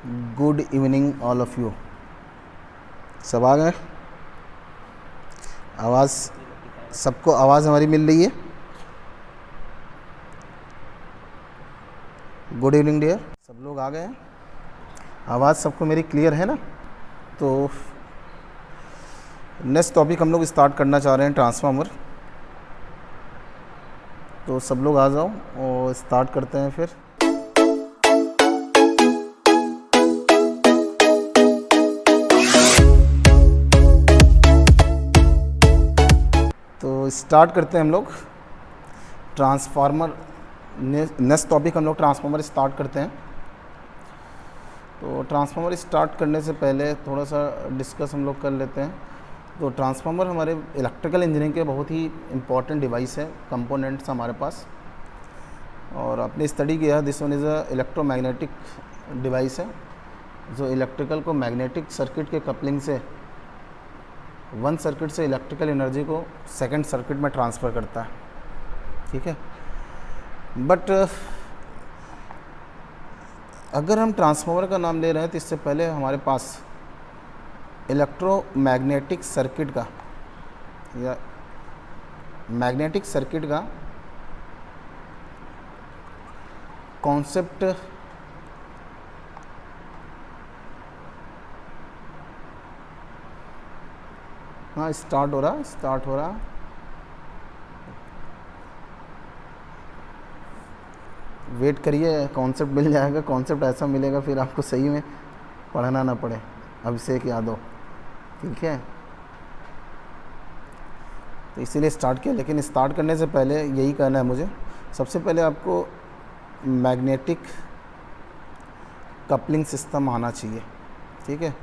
Good evening all of you. सब आ गए? आवाज़, सबको आवाज़ हमारी मिल रही है? Good evening dear. सब लोग आ गए हैं? आवाज़ सबको मेरी क्लियर है ना? तो नेक्स्ट टॉपिक हम लोग स्टार्ट करना चाह रहे हैं, ट्रांसफार्मर। तो सब लोग आ जाओ और स्टार्ट करते हैं फिर। तो स्टार्ट करते हैं हम लोग ट्रांसफार्मर। नेक्स्ट टॉपिक हम लोग ट्रांसफार्मर स्टार्ट करते हैं। तो ट्रांसफार्मर स्टार्ट करने से पहले थोड़ा सा डिस्कस हम लोग कर लेते हैं। तो ट्रांसफार्मर हमारे इलेक्ट्रिकल इंजीनियरिंग के बहुत ही इम्पॉर्टेंट डिवाइस है, कंपोनेंट्स हमारे पास, और आपने स्टडी किया। This one is a electromagnetic device है जो इलेक्ट्रिकल को मैग्नेटिक सर्किट के कपलिंग से वन सर्किट से इलेक्ट्रिकल एनर्जी को सेकंड सर्किट में ट्रांसफ़र करता है। ठीक है, बट अगर हम ट्रांसफार्मर का नाम ले रहे हैं तो इससे पहले हमारे पास इलेक्ट्रोमैग्नेटिक सर्किट का या मैग्नेटिक सर्किट का कॉन्सेप्ट हाँ स्टार्ट हो रहा। वेट करिए, कॉन्सेप्ट मिल जाएगा। कॉन्सेप्ट ऐसा मिलेगा फिर आपको सही में पढ़ना ना पड़े। अभिषेक यादव, ठीक है। तो इसीलिए स्टार्ट किया, लेकिन स्टार्ट करने से पहले यही कहना है मुझे, सबसे पहले आपको मैग्नेटिक कपलिंग सिस्टम आना चाहिए। ठीक है,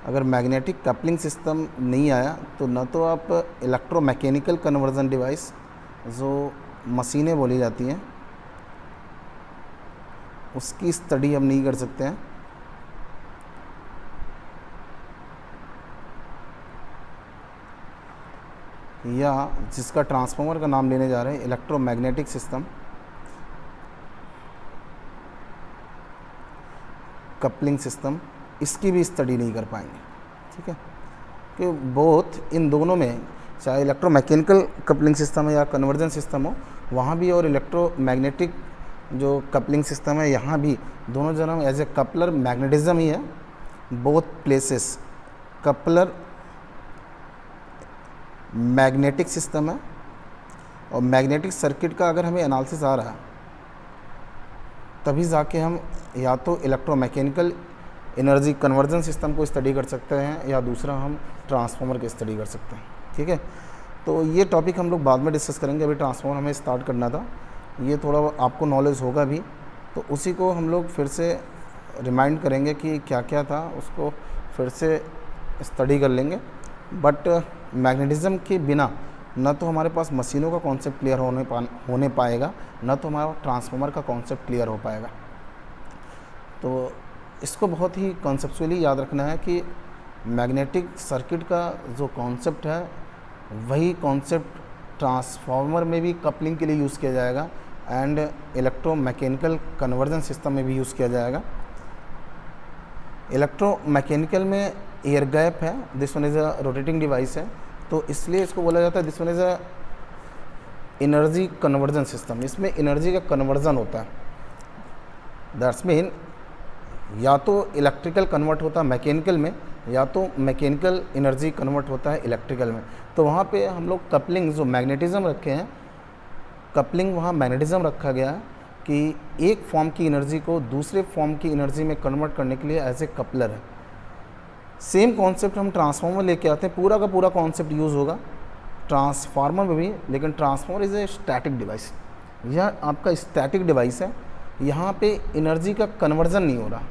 अगर मैग्नेटिक कपलिंग सिस्टम नहीं आया तो न तो आप इलेक्ट्रोमैकेनिकल कन्वर्जन डिवाइस, जो मशीनें बोली जाती हैं, उसकी स्टडी हम नहीं कर सकते हैं, या जिसका ट्रांसफार्मर का नाम लेने जा रहे हैं इलेक्ट्रोमैग्नेटिक सिस्टम कपलिंग सिस्टम, इसकी भी स्टडी नहीं कर पाएंगे। ठीक है, कि बोथ इन दोनों में, चाहे इलेक्ट्रोमैकेनिकल कपलिंग सिस्टम है या कन्वर्जन सिस्टम हो, वहाँ भी, और इलेक्ट्रोमैग्नेटिक जो कपलिंग सिस्टम है यहाँ भी, दोनों जगह एज ए कपलर मैग्नेटिज्म ही है। Both places coupler magnetic system है, और मैग्नेटिक सर्किट का अगर हमें एनालिसिस आ रहा है तभी जाके हम या तो इलेक्ट्रोमैकेनिकल एनर्जी कन्वर्जन सिस्टम को स्टडी कर सकते हैं, या दूसरा हम ट्रांसफार्मर की स्टडी कर सकते हैं। ठीक है, तो ये टॉपिक हम लोग बाद में डिस्कस करेंगे। अभी ट्रांसफार्मर हमें स्टार्ट करना था, ये थोड़ा आपको नॉलेज होगा भी, तो उसी को हम लोग फिर से रिमाइंड करेंगे कि क्या क्या था, उसको फिर से स्टडी कर लेंगे। बट मैग्नेटिज्म के बिना न तो हमारे पास मशीनों का कॉन्सेप्ट क्लियर होने पाएगा, न तो हमारा ट्रांसफार्मर का कॉन्सेप्ट क्लियर हो पाएगा। तो इसको बहुत ही कॉन्सेप्चुअली याद रखना है कि मैग्नेटिक सर्किट का जो कॉन्सेप्ट है वही कॉन्सेप्ट ट्रांसफार्मर में भी कपलिंग के लिए यूज़ किया जाएगा, एंड इलेक्ट्रोमैकेनिकल कन्वर्जन सिस्टम में भी यूज़ किया जाएगा। इलेक्ट्रोमैकेनिकल में एयर गैप है, this one is a rotating device है, तो इसलिए इसको बोला जाता है this one is a energy conversion system. इसमें एनर्जी का कन्वर्जन होता है, दैट्स मीन या तो इलेक्ट्रिकल कन्वर्ट होता है मैकेनिकल में, या तो मैकेनिकल एनर्जी कन्वर्ट होता है इलेक्ट्रिकल में। तो वहाँ पे हम लोग कपलिंग जो मैग्नेटिज्म रखे हैं, कपलिंग वहाँ मैग्नेटिज्म रखा गया है कि एक फॉर्म की एनर्जी को दूसरे फॉर्म की एनर्जी में कन्वर्ट करने के लिए एज ए कपलर है। सेम कॉन्सेप्ट हम ट्रांसफार्मर लेके आते हैं, पूरा का पूरा कॉन्सेप्ट यूज़ होगा ट्रांसफार्मर में भी, लेकिन transformer is a static device. यह आपका स्टैटिक डिवाइस है, यहाँ पे एनर्जी का कन्वर्जन नहीं हो रहा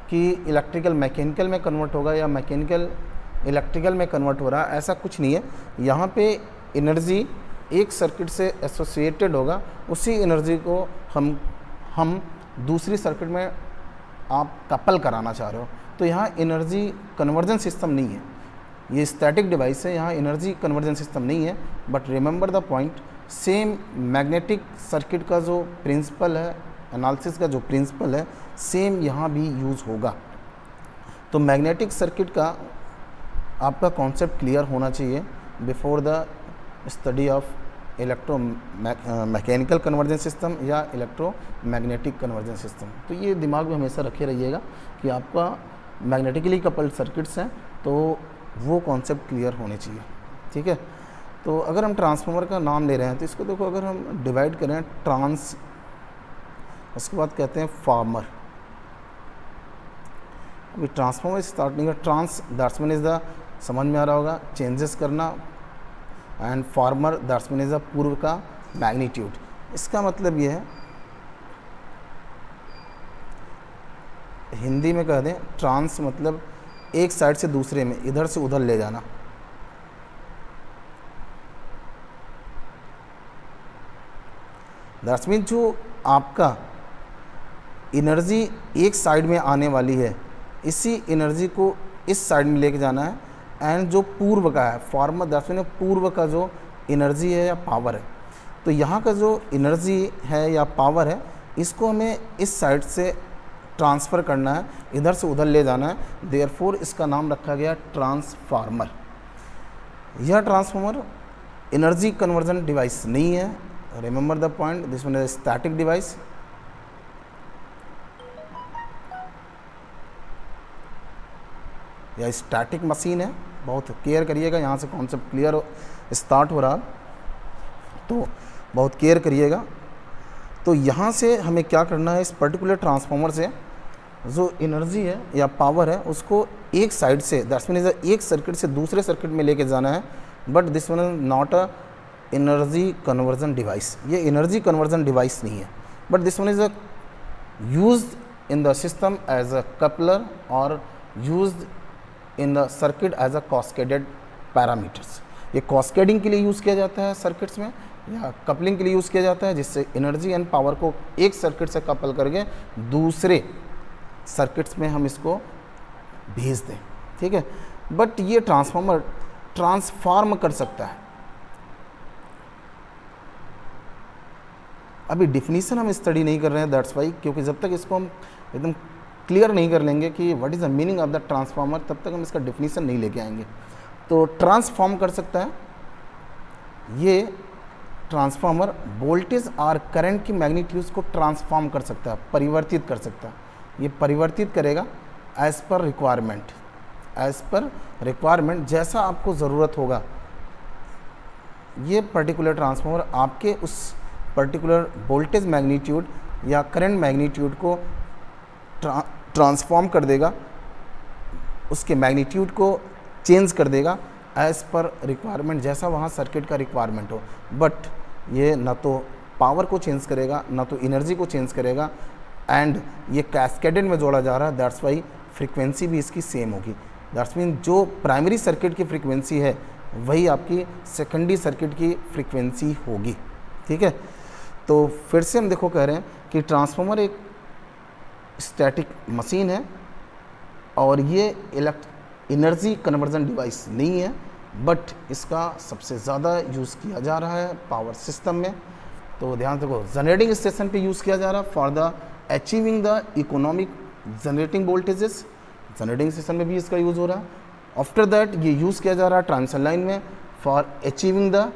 कि इलेक्ट्रिकल मैकेनिकल में कन्वर्ट होगा या मैकेनिकल इलेक्ट्रिकल में कन्वर्ट हो रहा है, ऐसा कुछ नहीं है। यहाँ पे एनर्जी एक सर्किट से एसोसिएटेड होगा, उसी एनर्जी को हम दूसरी सर्किट में आप कपल कराना चाह रहे हो। तो यहाँ एनर्जी कन्वर्जन सिस्टम नहीं है, ये स्टैटिक डिवाइस है, यहाँ एनर्जी कन्वर्जन सिस्टम नहीं है। But remember the point, same magnetic circuit का जो प्रिंसिपल है एनालिसिस का जो प्रिंसिपल है सेम यहाँ भी यूज़ होगा। तो मैग्नेटिक सर्किट का आपका कॉन्सेप्ट क्लियर होना चाहिए before the study of electro mechanical conversion system या इलेक्ट्रो मैग्नेटिक कन्वर्जन सिस्टम। तो ये दिमाग में हमेशा रखे रहिएगा कि आपका मैग्नेटिकली कपल्ड सर्किट्स हैं तो वो कॉन्सेप्ट क्लियर होने चाहिए, ठीक है। तो अगर हम ट्रांसफार्मर का नाम ले रहे हैं तो इसको देखो, अगर हम डिवाइड करें ट्रांस, उसके बाद कहते हैं फार्मर। अभी ट्रांसफार्मर स्टार्ट नहीं कर, trans that's mean is the, समझ में आ रहा होगा, चेंजेस करना, and farmer that's mean is the पूर्व का मैग्नीट्यूड। इसका मतलब ये है, हिंदी में कह दें ट्रांस मतलब एक साइड से दूसरे में, इधर से उधर ले जाना। दैट्स मीन जो आपका एनर्जी एक साइड में आने वाली है, इसी एनर्जी को इस साइड में लेके जाना है। एंड जो पूर्व का है, फार्मर दैट्स मीन पूर्व का जो एनर्जी है या पावर है, तो यहाँ का जो एनर्जी है या पावर है, इसको हमें इस साइड से ट्रांसफ़र करना है, इधर से उधर ले जाना है। देयरफॉर इसका नाम रखा गया ट्रांसफार्मर। यह ट्रांसफार्मर एनर्जी कन्वर्जन डिवाइस नहीं है, remember the point, this one is static device. या स्टैटिक मशीन है, बहुत केयर करिएगा, यहाँ से कॉन्सेप्ट क्लियर स्टार्ट हो रहा, तो बहुत केयर करिएगा। तो यहाँ से हमें क्या करना है, इस पर्टिकुलर ट्रांसफार्मर से जो एनर्जी है या पावर है उसको एक साइड से, दैट्स मीन एक सर्किट से दूसरे सर्किट में लेके जाना है। But this one is not a energy conversion device, ये एनर्जी कन्वर्जन डिवाइस नहीं है, but this one is a used in the system as a coupler और used in the circuit as a cascaded parameters. ये cascading के लिए use किया जाता है सर्किट्स में, या कपलिंग के लिए यूज़ किया जाता है, जिससे एनर्जी एंड पावर को एक सर्किट से कपल करके दूसरे सर्किट्स में हम इसको भेज दें, ठीक है। बट ये ट्रांसफार्मर ट्रांसफॉर्म कर सकता है। अभी डिफिनीशन हम स्टडी नहीं कर रहे हैं, दैट्स वाई, क्योंकि जब तक इसको हम एकदम क्लियर नहीं कर लेंगे कि what is the meaning of the transformer, तब तक हम इसका डिफिनीशन नहीं लेके आएंगे। तो ट्रांसफॉर्म कर सकता है ये ट्रांसफार्मर, वोल्टेज और करंट की मैग्नीट्यूड्स को ट्रांसफॉर्म कर सकता है, परिवर्तित कर सकता है। ये परिवर्तित करेगा as per requirement, as per requirement, जैसा आपको ज़रूरत होगा। ये पर्टिकुलर ट्रांसफार्मर आपके उस पर्टिकुलर वोल्टेज मैग्नीट्यूड या करंट मैग्नीट्यूड को ट्रांसफॉर्म कर देगा, उसके मैग्नीट्यूड को चेंज कर देगा एज़ पर रिक्वायरमेंट, जैसा वहाँ सर्किट का रिक्वायरमेंट हो। बट ये ना तो पावर को चेंज करेगा, ना तो एनर्जी को चेंज करेगा, एंड ये कैस्केडेड में जोड़ा जा रहा है, दैट्स वाई फ्रीक्वेंसी भी इसकी सेम होगी। दैट्स मीन जो प्राइमरी सर्किट की फ्रीक्वेंसी है वही आपकी सेकेंडरी सर्किट की फ्रीक्वेंसी होगी, ठीक है। तो फिर से हम देखो कह रहे हैं कि ट्रांसफार्मर एक स्टैटिक मशीन है और ये एनर्जी कन्वर्जन डिवाइस नहीं है, बट इसका सबसे ज़्यादा यूज़ किया जा रहा है पावर सिस्टम में। तो ध्यान देखो, जनरेटिंग स्टेशन पे यूज़ किया जा रहा है for the achieving the economic generating voltages, generating station में भी इसका यूज़ हो रहा है। आफ्टर दैट ये यूज़ किया जा रहा है ट्रांसमिशन लाइन में for achieving the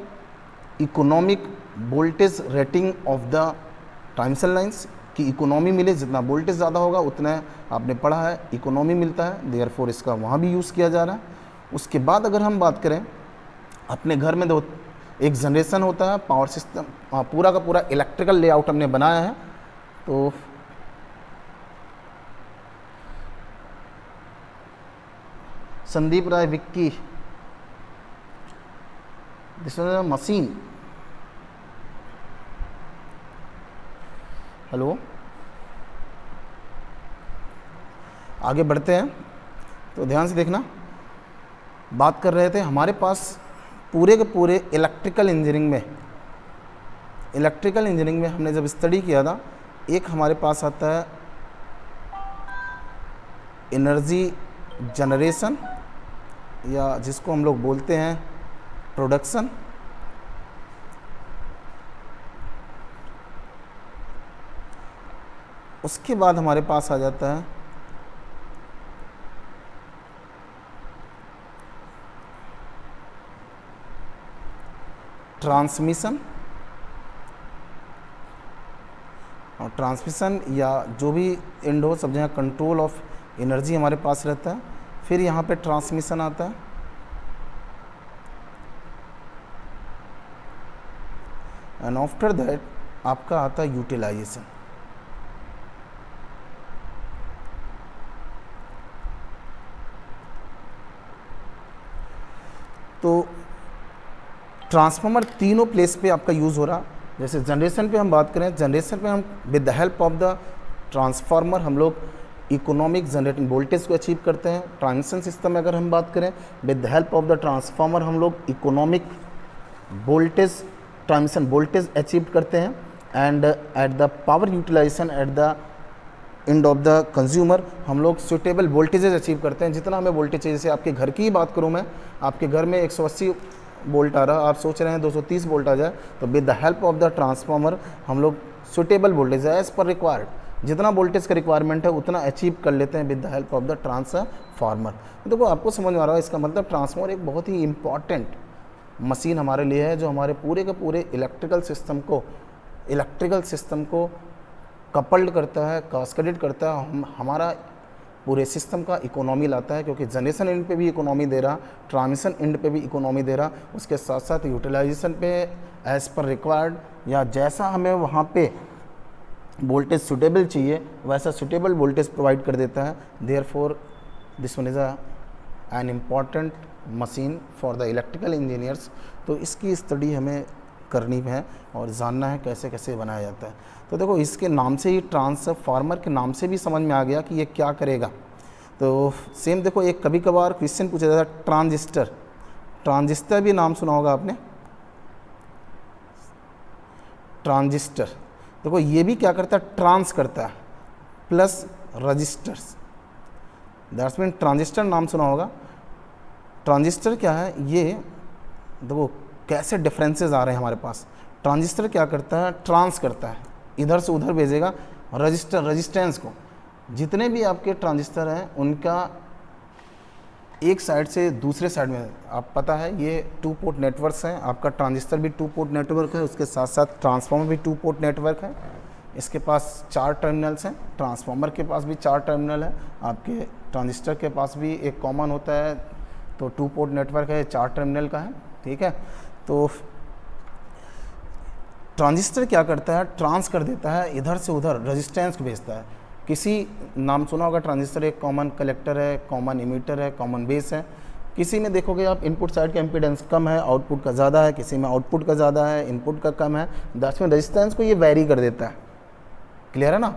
economic voltage rating of the transmission lines, कि इकोनॉमी मिले, जितना वोल्टेज ज़्यादा होगा उतना आपने पढ़ा है इकोनॉमी मिलता है, देयरफॉर इसका वहाँ भी यूज़ किया जा रहा है। उसके बाद अगर हम बात करें अपने घर में, एक जनरेशन होता है पावर सिस्टम, पूरा का पूरा इलेक्ट्रिकल लेआउट हमने बनाया है। तो Sandeep Rai Vicky, this is a machine. Hello, आगे बढ़ते हैं तो ध्यान से देखना। बात कर रहे थे हमारे पास पूरे के पूरे इलेक्ट्रिकल इंजीनियरिंग में हमने जब स्टडी किया था, एक हमारे पास आता है एनर्जी जनरेशन, या जिसको हम लोग बोलते हैं प्रोडक्शन, उसके बाद हमारे पास आ जाता है ट्रांसमिशन। और ट्रांसमिशन या जो भी एंड हो, सब जगह कंट्रोल ऑफ एनर्जी हमारे पास रहता है। फिर यहाँ पे ट्रांसमिशन आता है, एंड आफ्टर दैट आपका आता है यूटिलाइजेशन। तो ट्रांसफार्मर तीनों प्लेस पे आपका यूज़ हो रहा। जैसे जनरेशन पे हम बात करें, जनरेशन पे हम with the help of the transformer हम लोग इकोनॉमिक जनरेटिंग वोल्टेज को अचीव करते हैं। ट्रांसमिशन सिस्टम में अगर हम बात करें, with the help of the transformer हम लोग economic voltage, transmission voltage achieve करते हैं। And at the power utilisation at the end of the consumer हम लोग सुटेबल वोल्टेजेस अचीव करते हैं। जितना हमें वोल्टेज चाहिए, जैसे आपके घर की ही बात करूँ मैं, आपके घर में 180 वोल्ट आ रहा, आप सोच रहे हैं 230 वोल्ट आ जाए, तो with the help of the transformer हम लोग suitable voltage as per required, जितना वोल्टेज का रिक्वायरमेंट है उतना अचीव कर लेते हैं with the help of the transformer. देखो आपको समझ में आ रहा है, इसका मतलब ट्रांसफार्मर एक बहुत ही इंपॉर्टेंट मशीन हमारे लिए है, जो हमारे पूरे के पूरे इलेक्ट्रिकल सिस्टम को कपल्ड करता है, कास्केडेड करता है, हमारा पूरे सिस्टम का इकोनॉमी लाता है, क्योंकि जनरेशन एंड पे भी इकोनॉमी दे रहा, ट्रांसमिशन एंड पे भी इकोनॉमी दे रहा, उसके साथ साथ यूटिलाइजेशन पे एज़ पर रिक्वायर्ड या जैसा हमें वहाँ पे वोल्टेज सुटेबल चाहिए वैसा सुटेबल वोल्टेज प्रोवाइड कर देता है। Therefore this one is an important machine for the electrical engineers. तो इसकी स्टडी हमें करनी है और जानना है कैसे कैसे बनाया जाता है। तो देखो इसके नाम से ही, ट्रांसफार्मर के नाम से भी समझ में आ गया कि ये क्या करेगा। तो सेम देखो, एक कभी कभार क्वेश्चन पूछा जाता है ट्रांजिस्टर, ट्रांजिस्टर भी नाम सुना होगा आपने, ट्रांजिस्टर। देखो ये भी क्या करता है, ट्रांस करता है plus resistors, that's mean transistor नाम सुना होगा। ट्रांजिस्टर क्या है, ये देखो कैसे डिफरेंसेस आ रहे हैं हमारे पास। ट्रांजिस्टर क्या करता है, ट्रांस करता है, इधर से उधर भेजेगा रेजिस्टेंस को। जितने भी आपके ट्रांजिस्टर हैं उनका एक साइड से दूसरे साइड में, आप पता है ये 2 पोर्ट नेटवर्क्स हैं, आपका ट्रांजिस्टर भी 2 पोर्ट नेटवर्क है, उसके साथ साथ ट्रांसफार्मर भी 2 पोर्ट नेटवर्क है। इसके पास 4 टर्मिनल्स हैं, ट्रांसफार्मर के पास भी 4 टर्मिनल है, आपके ट्रांजिस्टर के पास भी एक कॉमन होता है, तो 2 पोर्ट नेटवर्क है, 4 टर्मिनल का है, ठीक है। तो ट्रांजिस्टर क्या करता है, ट्रांस कर देता है, इधर से उधर रेजिस्टेंस को भेजता है। किसी नाम सुना होगा ट्रांजिस्टर, एक कॉमन कलेक्टर है, कॉमन इमीटर है, कॉमन बेस है। किसी में देखोगे आप इनपुट साइड का इम्पीडेंस कम है, आउटपुट का ज़्यादा है, किसी में आउटपुट का ज़्यादा है, इनपुट का कम है, दैट्स मीन रेजिस्टेंस को ये वेरी कर देता है। क्लियर है ना,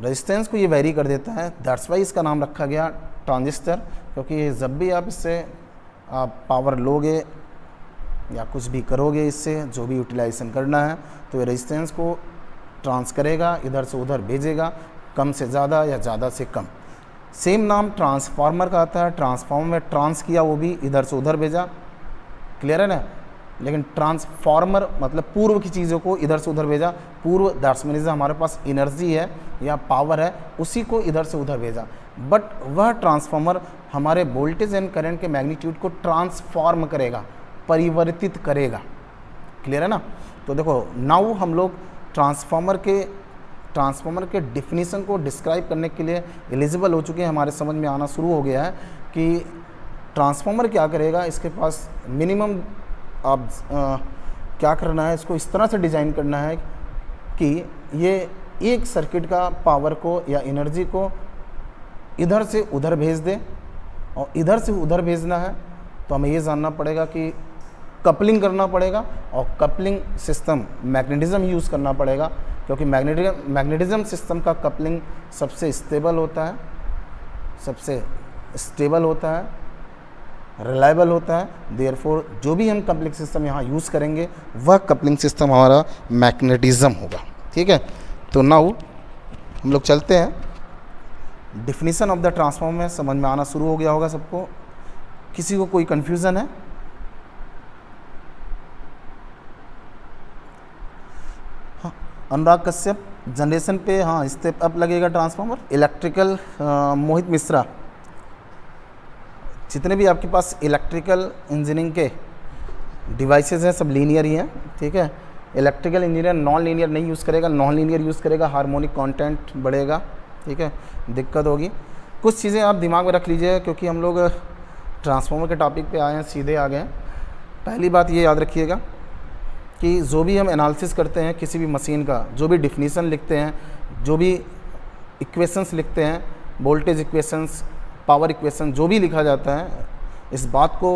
रेजिस्टेंस को ये वेरी कर देता है, दैट्स वाई इसका नाम रखा गया ट्रांजिस्टर। क्योंकि जब भी आप इससे आप पावर लोगे या कुछ भी करोगे, इससे जो भी यूटिलाइजेशन करना है, तो ये रेजिस्टेंस को ट्रांस करेगा, इधर से उधर भेजेगा, कम से ज़्यादा या ज़्यादा से कम। सेम नाम ट्रांसफार्मर का आता है, ट्रांसफार्मर में ट्रांस किया, वो भी इधर से उधर भेजा। क्लियर है ना, लेकिन ट्रांसफार्मर मतलब पूर्व की चीज़ों को इधर से उधर भेजा। पूर्व दैट्स मीन हमारे पास एनर्जी है या पावर है, उसी को इधर से उधर भेजा। बट वह ट्रांसफार्मर हमारे वोल्टेज एंड करंट के मैग्नीट्यूड को ट्रांसफॉर्म करेगा, परिवर्तित करेगा। क्लियर है ना। तो देखो नाउ हम लोग ट्रांसफार्मर के डिफिनीशन को डिस्क्राइब करने के लिए एलिजिबल हो चुके हैं, हमारे समझ में आना शुरू हो गया है कि ट्रांसफार्मर क्या करेगा। इसके पास मिनिमम आप क्या करना है, इसको इस तरह से डिज़ाइन करना है कि ये एक सर्किट का पावर को या एनर्जी को इधर से उधर भेज दे। और इधर से उधर भेजना है तो हमें ये जानना पड़ेगा कि कपलिंग करना पड़ेगा, और कपलिंग सिस्टम मैग्नेटिज्म यूज़ करना पड़ेगा, क्योंकि मैग्नेटिज्म सिस्टम का कपलिंग सबसे स्टेबल होता है, रिलायबल होता है। देयरफॉर जो भी हम कपलिंग सिस्टम यहाँ यूज़ करेंगे वह कपलिंग सिस्टम हमारा मैग्नेटिज्म होगा। ठीक है, तो नाउ हम लोग चलते हैं डिफिनीशन ऑफ द ट्रांसफार्मर में। समझ में आना शुरू हो गया होगा सबको। किसी को कोई कन्फ्यूज़न है? अनुराग कश्यप जनरेशन पे, हाँ स्टेप अप लगेगा ट्रांसफार्मर। इलेक्ट्रिकल मोहित मिश्रा, जितने भी आपके पास इलेक्ट्रिकल इंजीनियरिंग के डिवाइसेस हैं सब लीनियर ही हैं, ठीक है। इलेक्ट्रिकल इंजीनियर नॉन लीनियर नहीं यूज़ करेगा, नॉन लीनियर यूज़ करेगा, हार्मोनिक कंटेंट बढ़ेगा, ठीक है, दिक्कत होगी। कुछ चीज़ें आप दिमाग में रख लीजिए, क्योंकि हम लोग ट्रांसफार्मर के टॉपिक पे आए हैं, सीधे आ गए हैं। पहली बात ये याद रखिएगा कि जो भी हम एनालिसिस करते हैं किसी भी मशीन का, जो भी डिफिनीसन लिखते हैं, जो भी इक्वेशंस लिखते हैं, वोल्टेज इक्वेशंस, पावर इक्वेशन, जो भी लिखा जाता है, इस बात को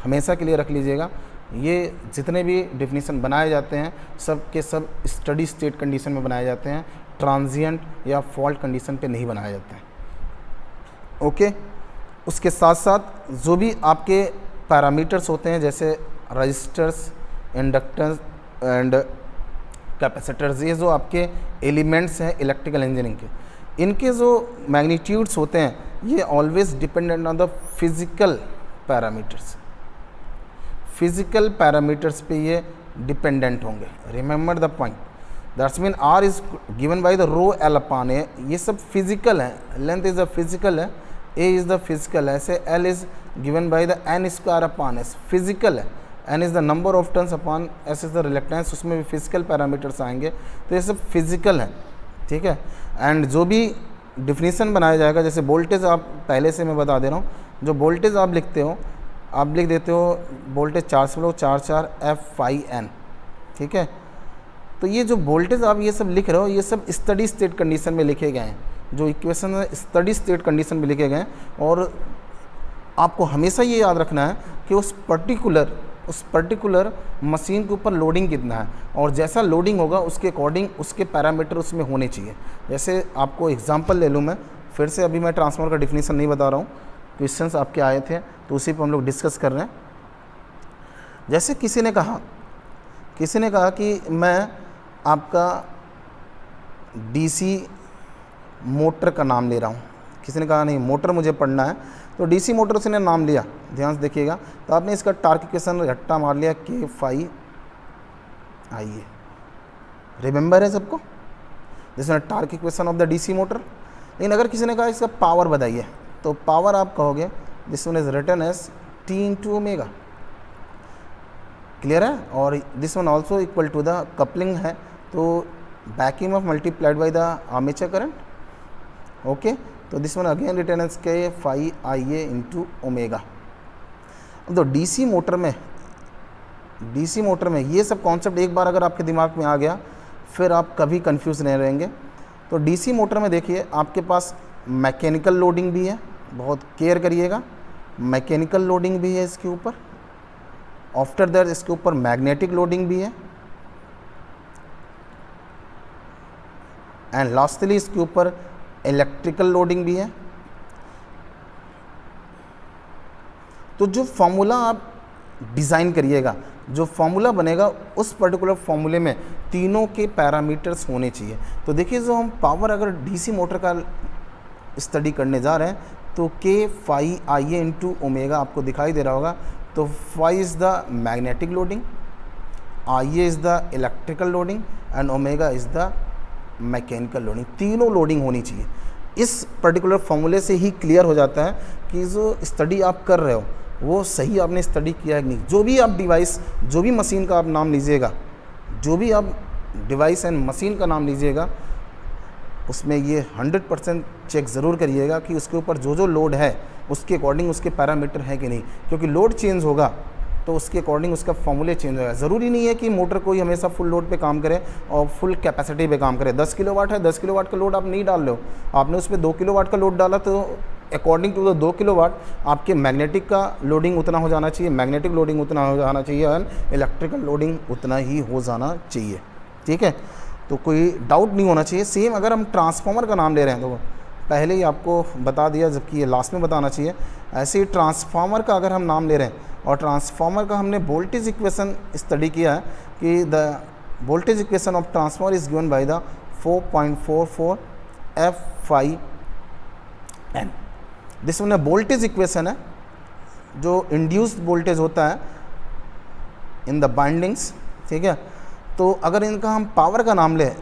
हमेशा के लिए रख लीजिएगा, ये जितने भी डिफिनीसन बनाए जाते हैं सब के सब स्टडी स्टेट कंडीशन में बनाए जाते हैं, ट्रांजिएंट या फॉल्ट कंडीशन पे नहीं बनाए जाते हैं, ओके। उसके साथ साथ जो भी आपके पैरामीटर्स होते हैं, जैसे रजिस्टर्स, इंडक्टर्स एंड कैपेसिटर्स, ये जो आपके एलिमेंट्स हैं इलेक्ट्रिकल इंजीनियरिंग के, इनके जो मैग्नीट्यूड्स होते हैं ये always dependent on the physical parameters. Physical parameters पे ये डिपेंडेंट होंगे, remember the point. That's mean R is given by the rho L upon A, ये सब फिजिकल है, लेंथ इज द फिजिकल है, ए इज द फिजिकल है, ऐसे L is given by the N square upon S, physical है, N is the number of turns upon S is the reluctance, उसमें भी physical parameters आएंगे, तो ये सब फिजिकल है, ठीक है। एंड जो भी डिफिनीसन बनाया जाएगा, जैसे वोल्टेज, आप पहले से मैं बता दे रहा हूँ, जो वोल्टेज आप लिखते हो, आप लिख देते हो वोल्टेज 444 F/N, ठीक है। तो ये जो वोल्टेज आप ये सब लिख रहे हो, ये सब स्टडी स्टेट कंडीशन में लिखे गए हैं, जो इक्वेशन है स्टडी स्टेट कंडीशन में लिखे गए हैं। और आपको हमेशा ये याद रखना है कि उस पर्टिकुलर मशीन के ऊपर लोडिंग कितना है, और जैसा लोडिंग होगा उसके अकॉर्डिंग उसके पैरामीटर उसमें होने चाहिए। जैसे आपको एग्जांपल ले लूँ मैं, फिर से अभी मैं ट्रांसफार्मर का डिफिनीशन नहीं बता रहा हूँ, क्वेश्चंस आपके आए थे तो उसी पर हम लोग डिस्कस कर रहे हैं। जैसे किसी ने कहा कि मैं आपका डीसी मोटर का नाम ले रहा हूँ, किसी ने कहा नहीं मोटर मुझे पढ़ना है, तो डीसी मोटर उसने नाम लिया, ध्यान से देखिएगा, तो आपने इसका टार्क इक्वेशन रट्टा मार लिया K/I ए, रिमेंबर है सबको, जैसे torque equation of the DC motor. लेकिन अगर किसी ने कहा इसका पावर बताइए, तो पावर आप कहोगे this one is written as T × omega, clear है। और this one also equal to the coupling है, तो back EMF multiplied by the armature current, okay. तो this one again written as K/I a × omega. तो DC motor में ये सब concept एक बार अगर आपके दिमाग में आ गया, फिर आप कभी कंफ्यूज नहीं रहेंगे। तो डीसी मोटर में देखिए आपके पास मैकेनिकल लोडिंग भी है, बहुत केयर करिएगा, मैकेनिकल लोडिंग भी है इसके ऊपर, आफ्टर दैट इसके ऊपर मैग्नेटिक लोडिंग भी है, एंड लास्टली इसके ऊपर इलेक्ट्रिकल लोडिंग भी है। तो जो फॉर्मूला आप डिज़ाइन करिएगा, जो फॉर्मूला बनेगा, उस पर्टिकुलर फॉर्मूले में तीनों के पैरामीटर्स होने चाहिए। तो देखिए जो हम पावर अगर डीसी मोटर का स्टडी करने जा रहे हैं, तो K/I a × ओमेगा आपको दिखाई दे रहा होगा। तो phi is the magnetic loading, I a is the electrical loading and omega is the mechanical loading, तीनों लोडिंग होनी चाहिए। इस पर्टिकुलर फॉर्मूले से ही क्लियर हो जाता है कि जो स्टडी आप कर रहे हो वो सही आपने स्टडी किया है कि नहीं। जो भी आप डिवाइस, जो भी मशीन का आप नाम लीजिएगा, जो भी आप डिवाइस एंड मशीन का नाम लीजिएगा, उसमें ये 100% चेक ज़रूर करिएगा कि उसके ऊपर जो जो लोड है उसके अकॉर्डिंग उसके पैरामीटर है कि नहीं, क्योंकि लोड चेंज होगा तो उसके अकॉर्डिंग उसका फॉर्मूले चेंज होगा। ज़रूरी नहीं है कि मोटर कोई हमेशा फुल लोड पे काम करे और फुल कैपेसिटी पे काम करे। 10 किलोवाट है, 10 किलोवाट का लोड आप नहीं डाल रहे हो, आपने उस पर 2 किलोवाट का लोड डाला, तो अकॉर्डिंग टू द 2 किलोवाट आपके मैग्नेटिक का लोडिंग उतना हो जाना चाहिए, मैग्नेटिक लोडिंग उतना हो जाना चाहिए, एंड इलेक्ट्रिकल लोडिंग उतना ही हो जाना चाहिए, ठीक है। तो कोई डाउट नहीं होना चाहिए। सेम अगर हम ट्रांसफार्मर का नाम ले रहे हैं तो पहले ही आपको बता दिया, जबकि ये लास्ट में बताना चाहिए। ऐसे ही ट्रांसफार्मर का अगर हम नाम ले रहे हैं और ट्रांसफार्मर का हमने वोल्टेज इक्वेशन स्टडी किया है कि the voltage equation of transformer is given by the 4.44 F/N। This one voltage equation है, जो इंड्यूस्ड वोल्टेज होता है इन द बाइंडिंग्स, ठीक है। तो अगर इनका हम पावर का नाम लें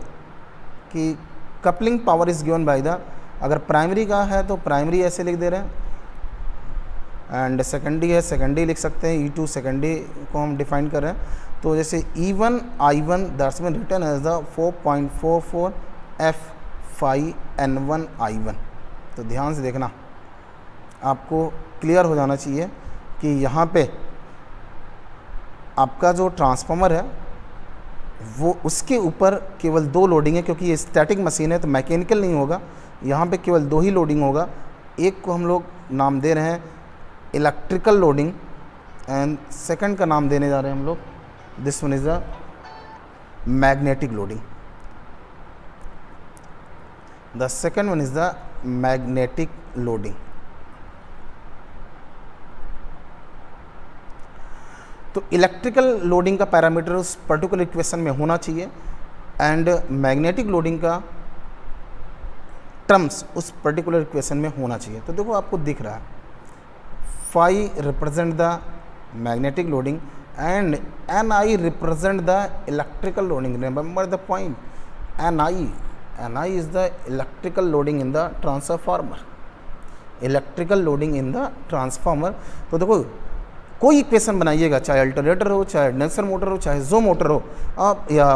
कि coupling power is given by the, अगर प्राइमरी का है तो प्राइमरी ऐसे लिख दे रहे हैं, एंड सेकेंडरी है सेकेंडरी लिख सकते हैं, E2 सेकेंडरी को हम डिफाइन कर रहे हैं। तो जैसे E1 I1 that's mean return as the 4.44 F5 N1 I1। तो ध्यान से देखना, आपको क्लियर हो जाना चाहिए कि यहाँ पे आपका जो ट्रांसफार्मर है वो उसके ऊपर केवल 2 लोडिंग है, क्योंकि ये स्टैटिक मशीन है तो मैकेनिकल नहीं होगा, यहाँ पे केवल 2 ही लोडिंग होगा। एक को हम लोग नाम दे रहे हैं इलेक्ट्रिकल लोडिंग एंड सेकंड का नाम देने जा रहे हैं हम लोग, this one is the magnetic loading. The second one is the magnetic loading. तो इलेक्ट्रिकल लोडिंग का पैरामीटर उस पर्टिकुलर इक्वेशन में होना चाहिए एंड मैग्नेटिक लोडिंग का टर्म्स उस पर्टिकुलर इक्वेशन में होना चाहिए। तो देखो आपको दिख रहा है phi represent the magnetic loading and Ni represent the electrical loading. Remember the point, Ni is the electrical loading in the transformer, electrical loading in the transformer. तो देखो कोई इक्वेशन बनाइएगा, चाहे अल्टरनेटर हो, चाहे इंडक्शन मोटर हो, चाहे जो मोटर हो आप, या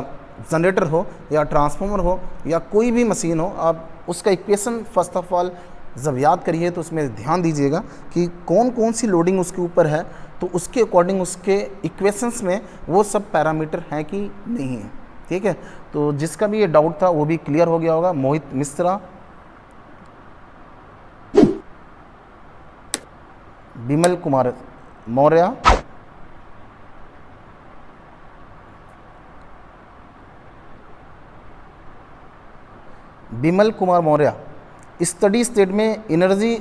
जनरेटर हो, या ट्रांसफार्मर हो, या कोई भी मशीन हो, आप उसका इक्वेशन फर्स्ट ऑफ ऑल जब याद करिए तो उसमें ध्यान दीजिएगा कि कौन कौन सी लोडिंग उसके ऊपर है, तो उसके अकॉर्डिंग उसके इक्वेशंस में वो सब पैरामीटर हैं कि नहीं है। ठीक है, तो जिसका भी ये डाउट था वो भी क्लियर हो गया होगा। मोहित मिश्रा, विमल कुमार मौर्य, विमल कुमार मौर्य, स्टडी स्टेट में एनर्जी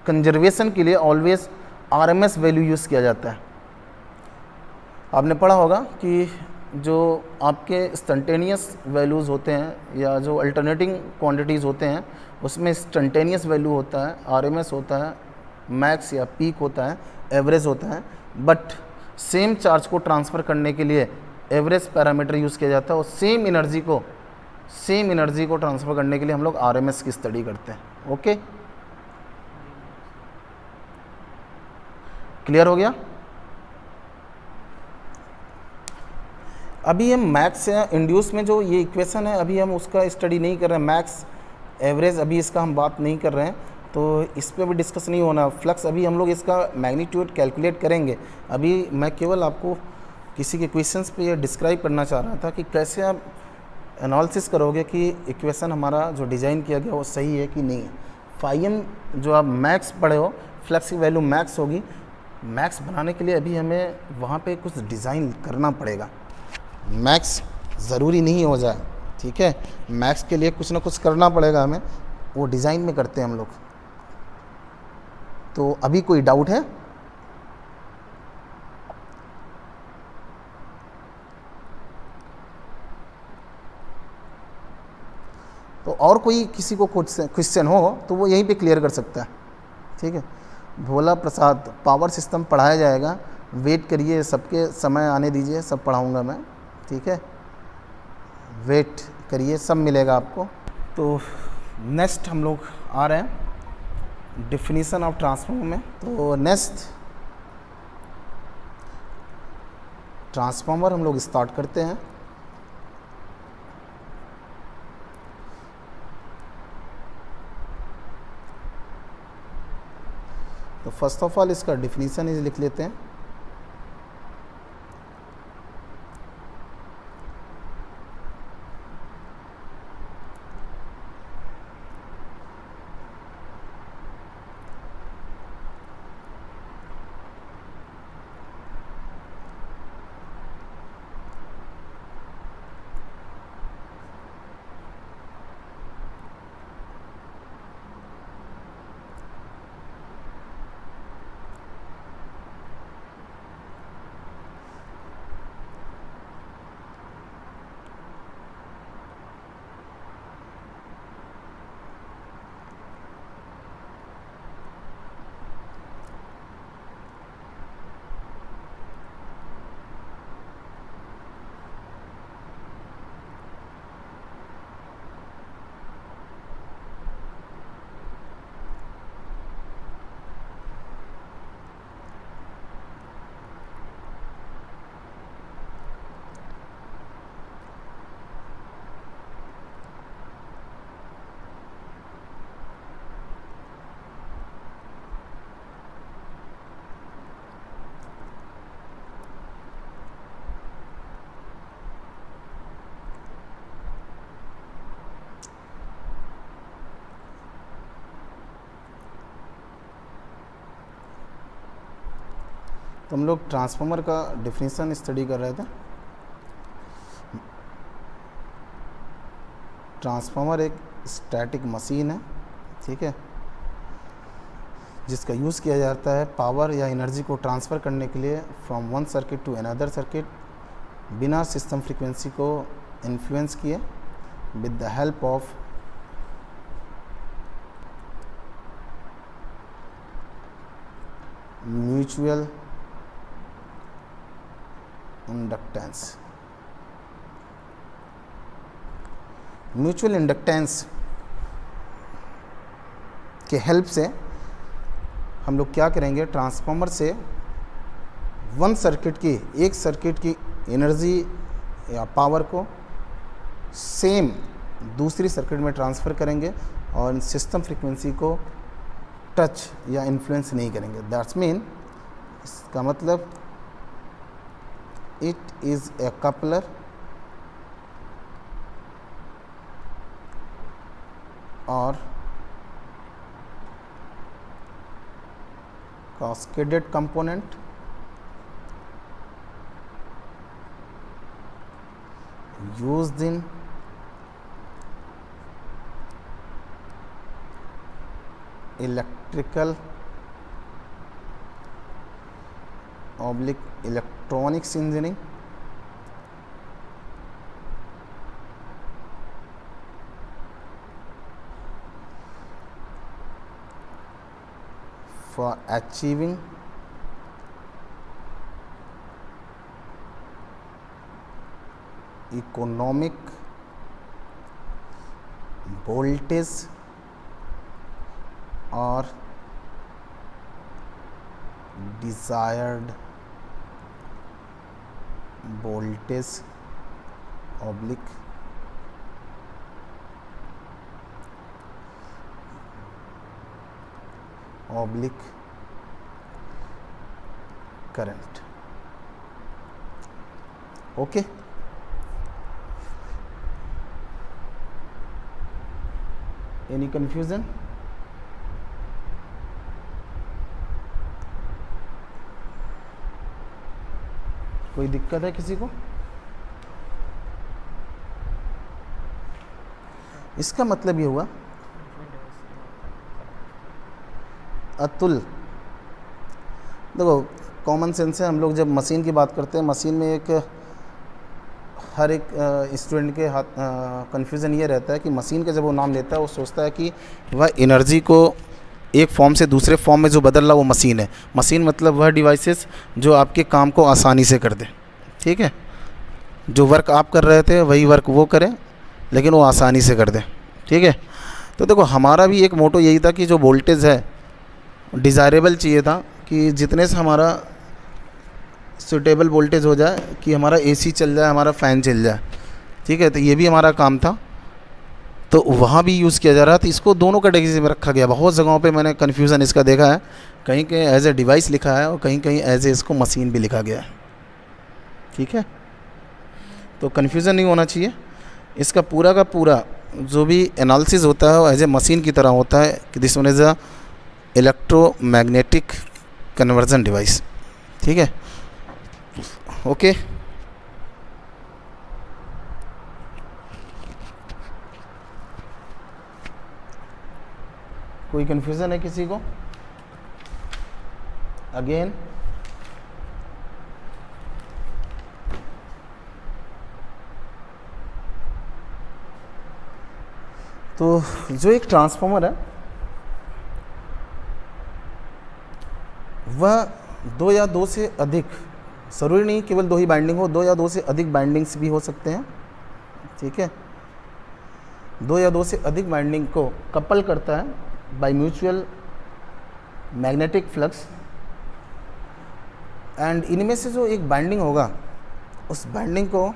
कंजर्वेशन के लिए ऑलवेज आरएमएस वैल्यू यूज़ किया जाता है। आपने पढ़ा होगा कि जो आपके इंस्टेंटेनियस वैल्यूज़ होते हैं या जो अल्टरनेटिंग क्वांटिटीज़ होते हैं उसमें इंस्टेंटेनियस वैल्यू होता है, आरएमएस होता है, मैक्स या पीक होता है, एवरेज होता है। बट सेम चार्ज को ट्रांसफ़र करने के लिए एवरेज पैरामीटर यूज़ किया जाता है, और सेम एनर्जी को ट्रांसफ़र करने के लिए हम लोग आरएमएस की स्टडी करते हैं। ओके, क्लियर हो गया। अभी हम मैक्स या इंड्यूस में जो ये इक्वेशन है अभी हम उसका स्टडी नहीं कर रहे हैं, मैक्स एवरेज अभी इसका हम बात नहीं कर रहे हैं, तो इस पर भी डिस्कस नहीं होना। फ्लक्स अभी हम लोग इसका मैग्नीट्यूड कैलकुलेट करेंगे। अभी मैं केवल आपको किसी के क्वेश्चंस पे ये डिस्क्राइब करना चाह रहा था कि कैसे आप एनालिसिस करोगे कि इक्वेशन हमारा जो डिज़ाइन किया गया वो सही है कि नहीं है। फाइम जो आप मैक्स पढ़े हो, फ्लक्स की वैल्यू मैक्स होगी। मैक्स बनाने के लिए अभी हमें वहाँ पे कुछ डिज़ाइन करना पड़ेगा, मैक्स ज़रूरी नहीं हो जाए। ठीक है, मैक्स के लिए कुछ ना कुछ करना पड़ेगा हमें, वो डिज़ाइन में करते हैं हम लोग। तो अभी कोई डाउट है? तो और कोई किसी को क्वेश्चन हो तो वो यहीं पे क्लियर कर सकता है। ठीक है, भोला प्रसाद, पावर सिस्टम पढ़ाया जाएगा, वेट करिए, सबके समय आने दीजिए, सब पढ़ाऊंगा मैं। ठीक है, वेट करिए, सब मिलेगा आपको। तो नेक्स्ट हम लोग आ रहे हैं डिफिनीशन ऑफ ट्रांसफार्मर में। तो नेक्स्ट ट्रांसफार्मर हम लोग स्टार्ट करते हैं। तो फर्स्ट ऑफ ऑल इसका डिफिनीशन इज लिख लेते हैं। तो हम लोग ट्रांसफार्मर का डिफिनीशन स्टडी कर रहे थे। ट्रांसफार्मर एक स्टैटिक मशीन है, ठीक है, जिसका यूज़ किया जाता है पावर या एनर्जी को ट्रांसफ़र करने के लिए from one circuit to another circuit, बिना सिस्टम फ्रीक्वेंसी को इन्फ्लुएंस किए, with the help of mutual inductance. Mutual inductance के हेल्प से हम लोग क्या करेंगे, ट्रांसफार्मर से एक सर्किट की एनर्जी या पावर को सेम दूसरी सर्किट में ट्रांसफ़र करेंगे और सिस्टम फ्रीक्वेंसी को टच या इन्फ्लुएंस नहीं करेंगे। दैट्स मीन, इसका मतलब इट इज़ ए कपलर और cascaded component used in electrical / electronics engineering for achieving economic voltage or desired voltage oblique current। Okay, any confusion? कोई दिक्कत है किसी को? इसका मतलब ये हुआ अतुल, देखो कॉमन सेंस है, हम लोग जब मशीन की बात करते हैं, मशीन में हर एक स्टूडेंट के हाथ कन्फ्यूज़न ये रहता है कि मशीन का जब वो नाम लेता है वो सोचता है कि वह एनर्जी को एक फॉर्म से दूसरे फॉर्म में जो बदल रहा वो मशीन है। मशीन मतलब वह डिवाइसेस जो आपके काम को आसानी से कर दे, ठीक है, जो वर्क आप कर रहे थे वही वर्क वो करे लेकिन वो आसानी से कर दे, ठीक है। तो देखो हमारा भी एक मोटो यही था कि जो वोल्टेज है डिज़ायरेबल चाहिए था, कि जितने से हमारा सूटेबल वोल्टेज हो जाए कि हमारा एसी चल जाए, हमारा फ़ैन चल जाए, ठीक है। तो ये भी हमारा काम था, तो वहाँ भी यूज़ किया जा रहा था। इसको दोनों कैटेगरी में रखा गया। बहुत जगहों पे मैंने कन्फ्यूज़न इसका देखा है, कहीं कहीं एज ए डिवाइस लिखा है और कहीं कहीं एज ए इसको मशीन भी लिखा गया है, ठीक है। तो कन्फ्यूज़न नहीं होना चाहिए। इसका पूरा का पूरा जो भी एनालिसिस होता है वो एज ए मशीन की तरह होता है कि this one is a electromagnetic conversion device, ठीक है। ओके, कोई कन्फ्यूज़न है किसी को? अगेन तो जो एक ट्रांसफार्मर है वह दो या दो से अधिक, ज़रूरी नहीं केवल दो ही बाइंडिंग हो, दो या दो से अधिक बाइंडिंग्स भी हो सकते हैं, ठीक है। दो या दो से अधिक बाइंडिंग को कपल करता है by mutual magnetic flux, and इनमें से जो एक बाइंडिंग होगा उस बाइंडिंग को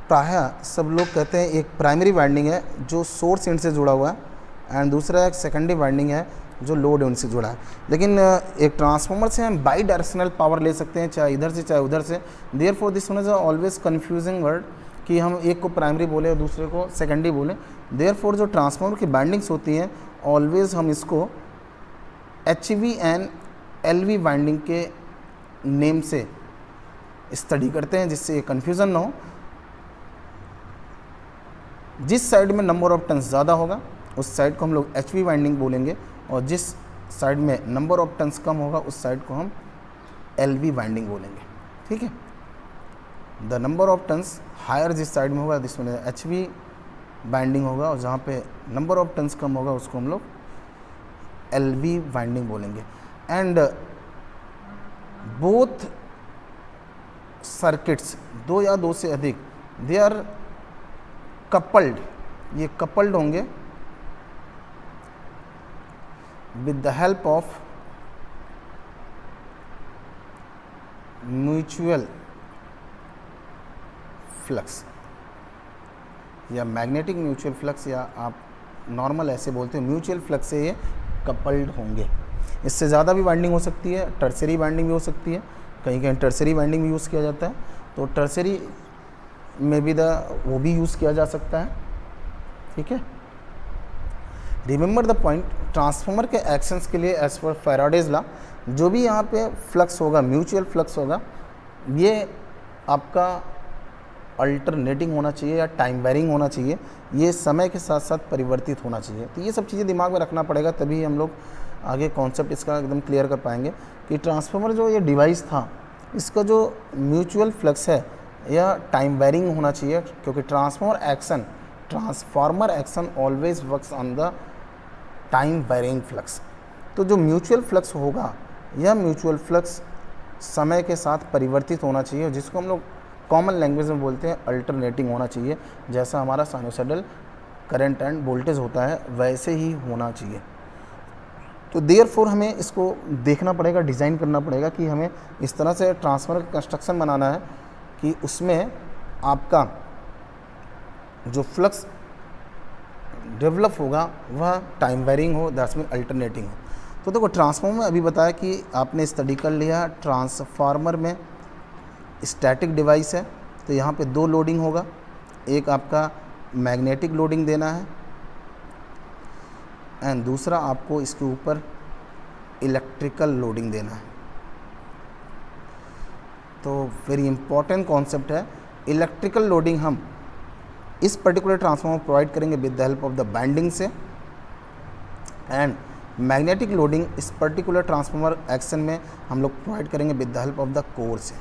प्रायः सब लोग कहते हैं एक प्राइमरी बाइंडिंग है जो सोर्स एंड से जुड़ा हुआ है, एंड दूसरा एक सेकेंडरी बाइंडिंग है जो लोड एंड से जुड़ा है। लेकिन एक ट्रांसफार्मर से हम बाई डायरेक्शनल पावर ले सकते हैं, चाहे इधर से चाहे उधर से। Therefore this one is always confusing word कि हम एक को प्राइमरी बोले और दूसरे को सेकेंडरी बोले। देयर फॉर जो ट्रांसफार्मर की बाइंडिंग्स होती हैं ऑलवेज हम इसको HV एंड LV वाइंडिंग के नेम से स्टडी करते हैं, जिससे ये कन्फ्यूज़न ना हो। जिस साइड में नंबर ऑफ टर्न्स ज़्यादा होगा उस साइड को हम लोग HV वाइंडिंग बोलेंगे, और जिस साइड में नंबर ऑफ टर्न्स कम होगा उस साइड को हम LV वाइंडिंग बोलेंगे। ठीक है, the number of turns higher जिस साइड में होगा जिसमें HV वाइंडिंग होगा, और जहाँ पे नंबर ऑफ टर्न्स कम होगा उसको हम लोग LV वाइंडिंग बोलेंगे। एंड बोथ सर्किट्स, दो या दो से अधिक, दे आर कपल्ड, ये कपल्ड होंगे with the help of mutual flux या मैग्नेटिक म्यूचुअल फ्लक्स, या आप नॉर्मल ऐसे बोलते हैं म्यूचुअल फ्लक्स से ये कपल्ड होंगे। इससे ज़्यादा भी वाइंडिंग हो सकती है, टर्सरी वाइंडिंग भी हो सकती है, कहीं कहीं टर्सरी वाइंडिंग भी यूज़ किया जाता है, तो टर्सरी में भी वो भी यूज़ किया जा सकता है। ठीक है, रिमेंबर द पॉइंट, ट्रांसफार्मर के एक्शंस के लिए एज पर फैराडेज लॉ जो भी यहाँ पे फ्लक्स होगा, म्यूचुअल फ्लक्स होगा, ये आपका अल्टरनेटिंग होना चाहिए या टाइम वेरिंग होना चाहिए, ये समय के साथ साथ परिवर्तित होना चाहिए। तो ये सब चीज़ें दिमाग में रखना पड़ेगा, तभी हम लोग आगे कॉन्सेप्ट इसका एकदम क्लियर कर पाएंगे कि ट्रांसफार्मर जो ये डिवाइस था, इसका जो म्यूचुअल फ्लक्स है या टाइम वेरिंग होना चाहिए, क्योंकि transformer action always works on the time varying flux. तो जो म्यूचुअल फ्लक्स होगा यह म्यूचुअल फ्लक्स समय के साथ परिवर्तित होना चाहिए, जिसको हम लोग कॉमन लैंग्वेज में बोलते हैं अल्टरनेटिंग होना चाहिए। जैसा हमारा साइनोसॉइडल करंट एंड वोल्टेज होता है वैसे ही होना चाहिए। तो देयरफॉर हमें इसको देखना पड़ेगा, डिज़ाइन करना पड़ेगा कि हमें इस तरह से ट्रांसफार्मर का कंस्ट्रक्शन बनाना है कि उसमें आपका जो फ्लक्स डेवलप होगा वह टाइम वेरिंग हो, दैट्स मीन अल्टरनेटिंग हो। तो देखो ट्रांसफार्मर में अभी बताया कि आपने स्टडी कर लिया, ट्रांसफार्मर में स्टैटिक डिवाइस है, तो यहाँ पे दो लोडिंग होगा, एक आपका मैग्नेटिक लोडिंग देना है एंड दूसरा आपको इसके ऊपर इलेक्ट्रिकल लोडिंग देना है। तो वेरी इंपॉर्टेंट कॉन्सेप्ट है। इलेक्ट्रिकल लोडिंग हम इस पर्टिकुलर ट्रांसफार्मर प्रोवाइड करेंगे with the help of the banding से, एंड मैग्नेटिक लोडिंग इस पर्टिकुलर ट्रांसफार्मर एक्शन में हम लोग प्रोवाइड करेंगे with the help of the core से।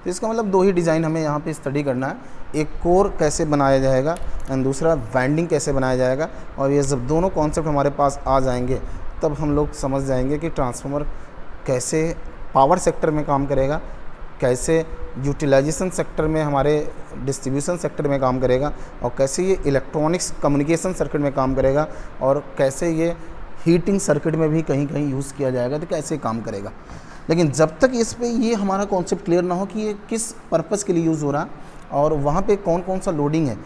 तो इसका मतलब दो ही डिज़ाइन हमें यहाँ पे स्टडी करना है, एक कोर कैसे बनाया जाएगा एंड दूसरा वाइंडिंग कैसे बनाया जाएगा। और ये जब दोनों कॉन्सेप्ट हमारे पास आ जाएंगे तब हम लोग समझ जाएंगे कि ट्रांसफार्मर कैसे पावर सेक्टर में काम करेगा, कैसे यूटिलाइजेशन सेक्टर में, हमारे डिस्ट्रीब्यूशन सेक्टर में काम करेगा, और कैसे ये इलेक्ट्रॉनिक्स कम्युनिकेशन सर्किट में काम करेगा, और कैसे ये हीटिंग सर्किट में भी कहीं कहीं यूज़ किया जाएगा, तो कैसे काम करेगा। लेकिन जब तक इस पे ये हमारा कॉन्सेप्ट क्लियर ना हो कि ये किस पर्पस के लिए यूज़ हो रहा है और वहाँ पे कौन कौन सा लोडिंग है,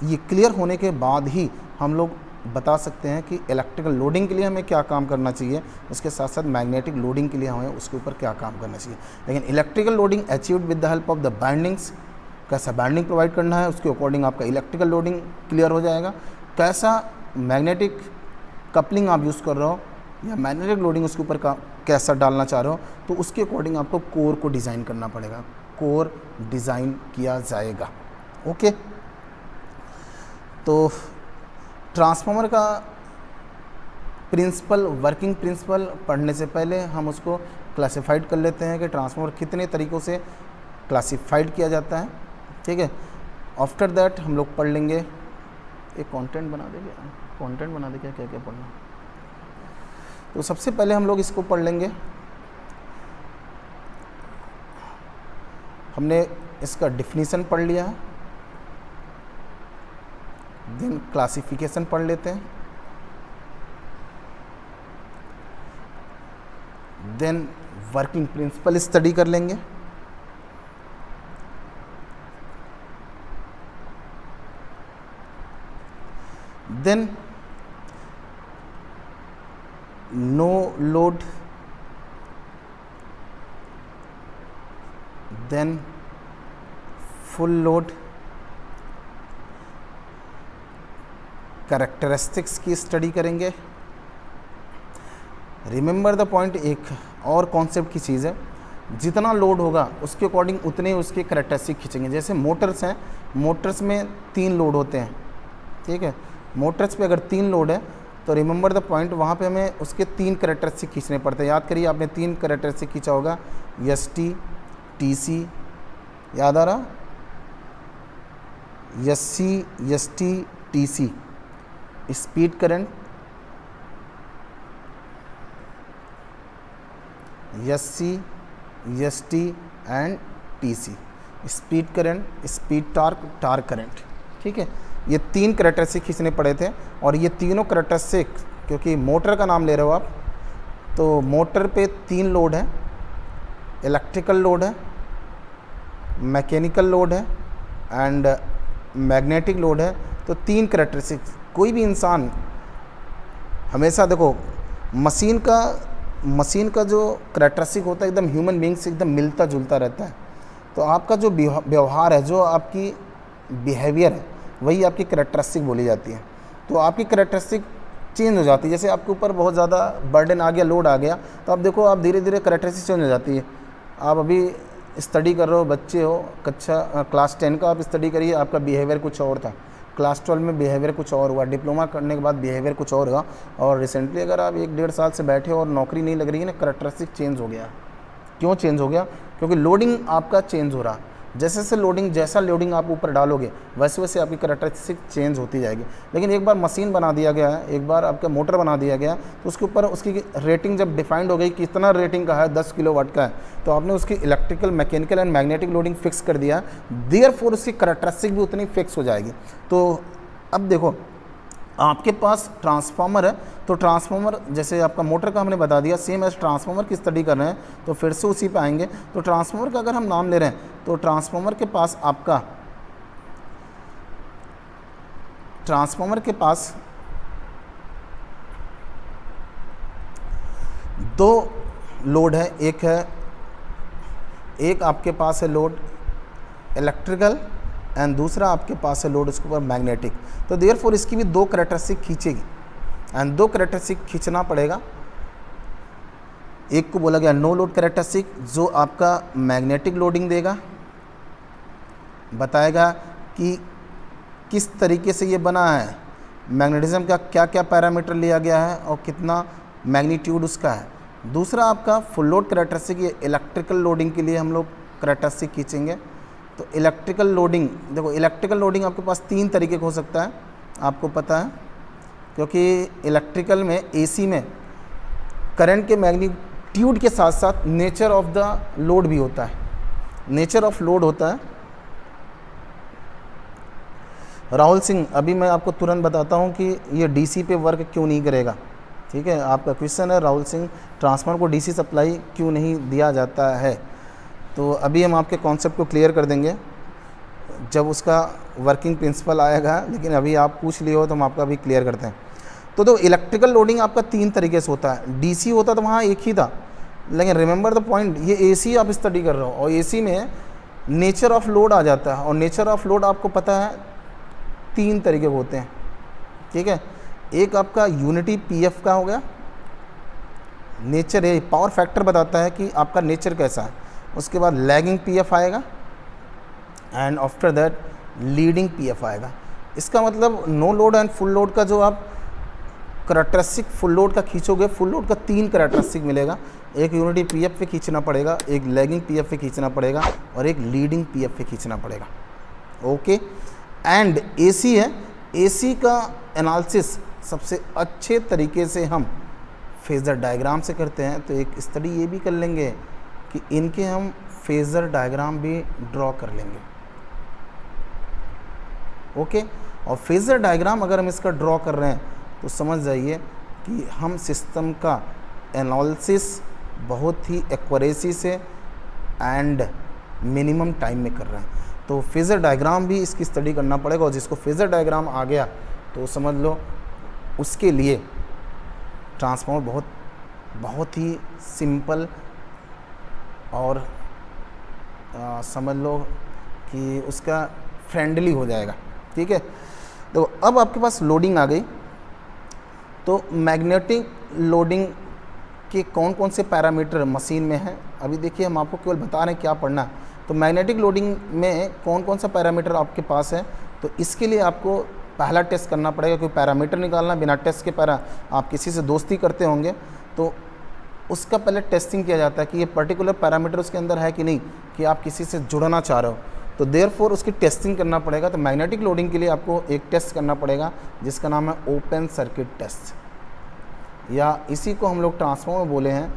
ये क्लियर होने के बाद ही हम लोग बता सकते हैं कि इलेक्ट्रिकल लोडिंग के लिए हमें क्या काम करना चाहिए, उसके साथ साथ मैग्नेटिक लोडिंग के लिए हमें उसके ऊपर क्या काम करना चाहिए। लेकिन electrical loading achieved with the help of the bindings, कैसा बाइंडिंग प्रोवाइड करना है उसके अकॉर्डिंग आपका इलेक्ट्रिकल लोडिंग क्लियर हो जाएगा। कैसा मैग्नेटिक कपलिंग आप यूज़ कर रहे हो या मैग्नेटिक लोडिंग उसके ऊपर का कैसा डालना चाह रहे हो, तो उसके अकॉर्डिंग आपको कोर को डिज़ाइन करना पड़ेगा, कोर डिज़ाइन किया जाएगा। ओके, तो ट्रांसफार्मर का प्रिंसिपल, वर्किंग प्रिंसिपल पढ़ने से पहले हम उसको क्लासिफाइड कर लेते हैं कि ट्रांसफार्मर कितने तरीक़ों से क्लासिफाइड किया जाता है। ठीक है, आफ्टर दैट हम लोग पढ़ लेंगे, एक कंटेंट बना देंगे, कंटेंट बना देंगे क्या क्या पढ़ना। तो सबसे पहले हम लोग इसको पढ़ लेंगे, हमने इसका डिफिनीशन पढ़ लिया है, देन क्लासिफिकेशन पढ़ लेते हैं, देन वर्किंग प्रिंसिपल स्टडी कर लेंगे, then no load, then full load, characteristics की स्टडी करेंगे, रिमेंबर द पॉइंट, एक और कॉन्सेप्ट की चीज़ है, जितना लोड होगा उसके अकॉर्डिंग उतने उसके करैक्टरिस्टिक खींचेंगे। जैसे मोटर्स हैं, मोटर्स में 3 लोड होते हैं, ठीक है। मोटर्स पे अगर 3 लोड है तो रिमेंबर द पॉइंट, वहाँ पे हमें उसके 3 करैक्टरिस्टिक खींचने पड़ते हैं। याद करिए, आपने 3 करैक्टरिस्टिक खींचा होगा, एस टी, टी सी, याद आ रहा, S C, S T, T C, speed current, S C, S T and T C, speed current, speed torque, torque current, ठीक है। ये 3 करैक्टरिस्टिक खींचने पड़े थे, और ये तीनों करैक्टरिस्टिक, क्योंकि मोटर का नाम ले रहे हो आप, तो मोटर पे 3 लोड है, इलेक्ट्रिकल लोड है, मैकेनिकल लोड है एंड मैग्नेटिक लोड है। तो 3 करैक्टरिस्टिक, कोई भी इंसान हमेशा देखो, मशीन का जो करैक्टरिस्टिक होता है एकदम ह्यूमन बीइंग से एकदम मिलता जुलता रहता है। तो आपका जो व्यवहार है, जो आपकी बिहेवियर है, वही आपकी करैक्टरिस्टिक बोली जाती है। तो आपकी करैक्टरिस्टिक चेंज हो जाती है। जैसे आपके ऊपर बहुत ज़्यादा बर्डन आ गया, लोड आ गया, तो आप देखो, आप धीरे धीरे करैक्टरिस्टिक चेंज हो जाती है। आप अभी स्टडी कर रहे हो, बच्चे हो, क्लास 10 का आप स्टडी करिए, आपका बिहेवियर कुछ और था, क्लास 12 में बिहेवियर कुछ और हुआ, डिप्लोमा करने के बाद बिहेवियर कुछ और हुआ, और रिसेंटली अगर आप 1-1.5 साल से बैठे हो और नौकरी नहीं लग रही है ना, करैक्टरिस्टिक चेंज हो गया। क्यों चेंज हो गया? क्योंकि लोडिंग आपका चेंज हो रहा। जैसा लोडिंग आप ऊपर डालोगे, वैसे वैसे आपकी करैक्टरिस्टिक चेंज होती जाएगी। लेकिन एक बार मशीन बना दिया गया है, एक बार आपका मोटर बना दिया गया, तो उसके ऊपर उसकी रेटिंग जब डिफाइंड हो गई, कितना रेटिंग का है, 10 किलोवाट का है, तो आपने उसकी electrical, mechanical and magnetic loading fix कर दिया, देयरफॉर उसकी करैक्टरिस्टिक भी उतनी फिक्स हो जाएगी। तो अब देखो, आपके पास ट्रांसफार्मर है, तो ट्रांसफार्मर जैसे आपका मोटर का हमने बता दिया, सेम एज ट्रांसफार्मर की स्टडी कर रहे हैं, तो फिर से उसी पे आएंगे। तो ट्रांसफार्मर का अगर हम नाम ले रहे हैं, तो ट्रांसफार्मर के पास 2 लोड है। एक आपके पास है लोड इलेक्ट्रिकल एंड दूसरा आपके पास है लोड उसके ऊपर मैग्नेटिक। तो देयरफॉर इसकी भी 2 करैक्टरिस्टिक खींचेगी एंड 2 करैक्टरिस्टिक खींचना पड़ेगा। एक को बोला गया नो लोड करैक्टरिस्टिक, जो आपका मैग्नेटिक लोडिंग देगा, बताएगा कि किस तरीके से ये बना है, मैग्नेटिज्म का क्या क्या पैरामीटर लिया गया है और कितना मैग्नीट्यूड उसका है। दूसरा आपका फुल लोड करैक्टरिस्टिक, ये इलेक्ट्रिकल लोडिंग के लिए हम लोग करैक्टरिस्टिक खींचेंगे। तो इलेक्ट्रिकल लोडिंग, देखो इलेक्ट्रिकल लोडिंग आपके पास 3 तरीके का हो सकता है, आपको पता है, क्योंकि इलेक्ट्रिकल में, एसी में करंट के मैग्नीट्यूड के साथ साथ नेचर ऑफ द लोड भी होता है, नेचर ऑफ लोड होता है। राहुल सिंह, अभी मैं आपको तुरंत बताता हूँ कि ये डीसी पे वर्क क्यों नहीं करेगा, ठीक है। आपका क्वेश्चन है राहुल सिंह, ट्रांसफार्मर को डीसी सप्लाई क्यों नहीं दिया जाता है। तो अभी हम आपके कॉन्सेप्ट को क्लियर कर देंगे जब उसका वर्किंग प्रिंसिपल आएगा, लेकिन अभी आप पूछ लिए हो तो हम आपका भी क्लियर करते हैं। तो इलेक्ट्रिकल लोडिंग आपका 3 तरीके से होता है। डीसी होता तो वहाँ एक ही था, लेकिन रिमेंबर द पॉइंट, ये एसी आप स्टडी कर रहे हो, और एसी में नेचर ऑफ लोड आ जाता है, और नेचर ऑफ लोड आपको पता है 3 तरीके के होते हैं, ठीक है। एक आपका यूनिटी पीएफ का हो गया, नेचर है, पावर फैक्टर बताता है कि आपका नेचर कैसा है। उसके बाद लैगिंग पीएफ आएगा and after that leading PF आएगा। इसका मतलब no load and full load का जो आप करैक्टरिस्टिक फुल लोड का खींचोगे, फुल लोड का 3 करैक्टरिस्टिक मिलेगा। एक यूनिटी पीएफ पे खींचना पड़ेगा, एक लैगिंग पीएफ पे खींचना पड़ेगा, और एक लीडिंग पीएफ पे खींचना पड़ेगा। ओके, एंड एसी है, एसी का एनालिसिस सबसे अच्छे तरीके से हम फेज़र डायग्राम से करते हैं। तो एक स्टडी ये भी कर लेंगे कि इनके हम फेज़र डायग्राम भी ड्रॉ कर लेंगे। ओके, और फेज़र डायग्राम अगर हम इसका ड्रॉ कर रहे हैं तो समझ जाइए कि हम सिस्टम का एनालिसिस बहुत ही एक्यूरेसी से एंड मिनिमम टाइम में कर रहे हैं। तो फेज़र डायग्राम भी इसकी स्टडी करना पड़ेगा, और जिसको फेज़र डायग्राम आ गया तो समझ लो उसके लिए ट्रांसफार्मर बहुत ही सिंपल और समझ लो कि उसका फ्रेंडली हो जाएगा, ठीक है। तो अब आपके पास लोडिंग आ गई, तो मैग्नेटिक लोडिंग कि कौन कौन से पैरामीटर मशीन में हैं। अभी देखिए हम आपको केवल बता रहे हैं क्या पढ़ना है। तो मैग्नेटिक लोडिंग में कौन कौन सा पैरामीटर आपके पास है, तो इसके लिए आपको पहला टेस्ट करना पड़ेगा। कोई पैरामीटर निकालना बिना टेस्ट के आप किसी से दोस्ती करते होंगे तो उसका पहले टेस्टिंग किया जाता है कि ये पर्टिकुलर पैरामीटर उसके अंदर है कि नहीं, कि आप किसी से जुड़ना चाह रहे हो, तो देयरफॉर उसकी टेस्टिंग करना पड़ेगा। तो मैग्नेटिक लोडिंग के लिए आपको एक टेस्ट करना पड़ेगा जिसका नाम है ओपन सर्किट टेस्ट, या इसी को हम लोग ट्रांसफॉर्मर बोले हैं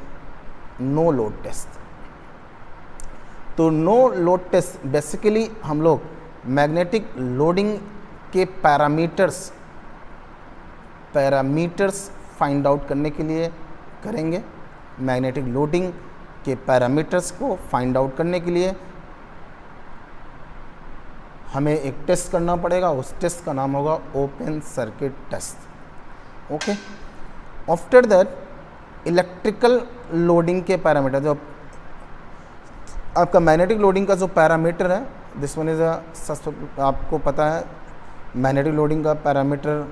नो लोड टेस्ट। तो नो लोड टेस्ट बेसिकली हम लोग मैग्नेटिक लोडिंग के पैरामीटर्स फाइंड आउट करने के लिए करेंगे। मैग्नेटिक लोडिंग के पैरामीटर्स को फाइंड आउट करने के लिए हमें एक टेस्ट करना पड़ेगा, उस टेस्ट का नाम होगा open circuit test. Okay, after that electrical loading के पैरामीटर, जो आपका मैग्नेटिक लोडिंग का जो पैरामीटर है, दिस वन इज आपको पता है मैग्नेटिक लोडिंग का पैरामीटर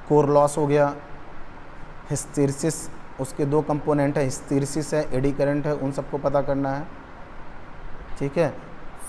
कोर लॉस हो गया, हिस्टैरिसीस, उसके दो कंपोनेंट है, हिस्टैरिसीस है, एडी करंट है, उन सबको पता करना है। ठीक है,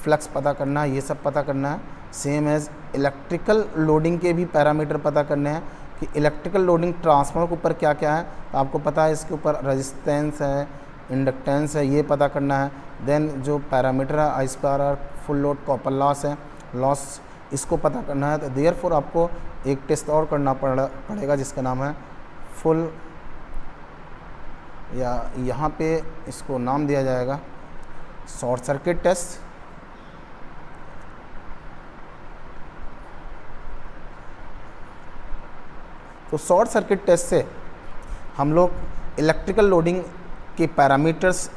फ्लक्स पता करना है, ये सब पता करना है। सेम एज इलेक्ट्रिकल लोडिंग के भी पैरामीटर पता करने हैं कि इलेक्ट्रिकल लोडिंग ट्रांसफार्मर के ऊपर क्या क्या है, तो आपको पता है इसके ऊपर रेजिस्टेंस है, इंडक्टेंस है, ये पता करना है। देन जो पैरामीटर है I square R, full load copper loss है, लॉस, इसको पता करना है। तो देयरफॉर आपको एक टेस्ट और करना पड़ेगा जिसका नाम है फुल, या यहाँ पे इसको नाम दिया जाएगा शॉर्ट सर्किट टेस्ट। तो शॉर्ट सर्किट टेस्ट से हम लोग इलेक्ट्रिकल लोडिंग के पैरामीटर्स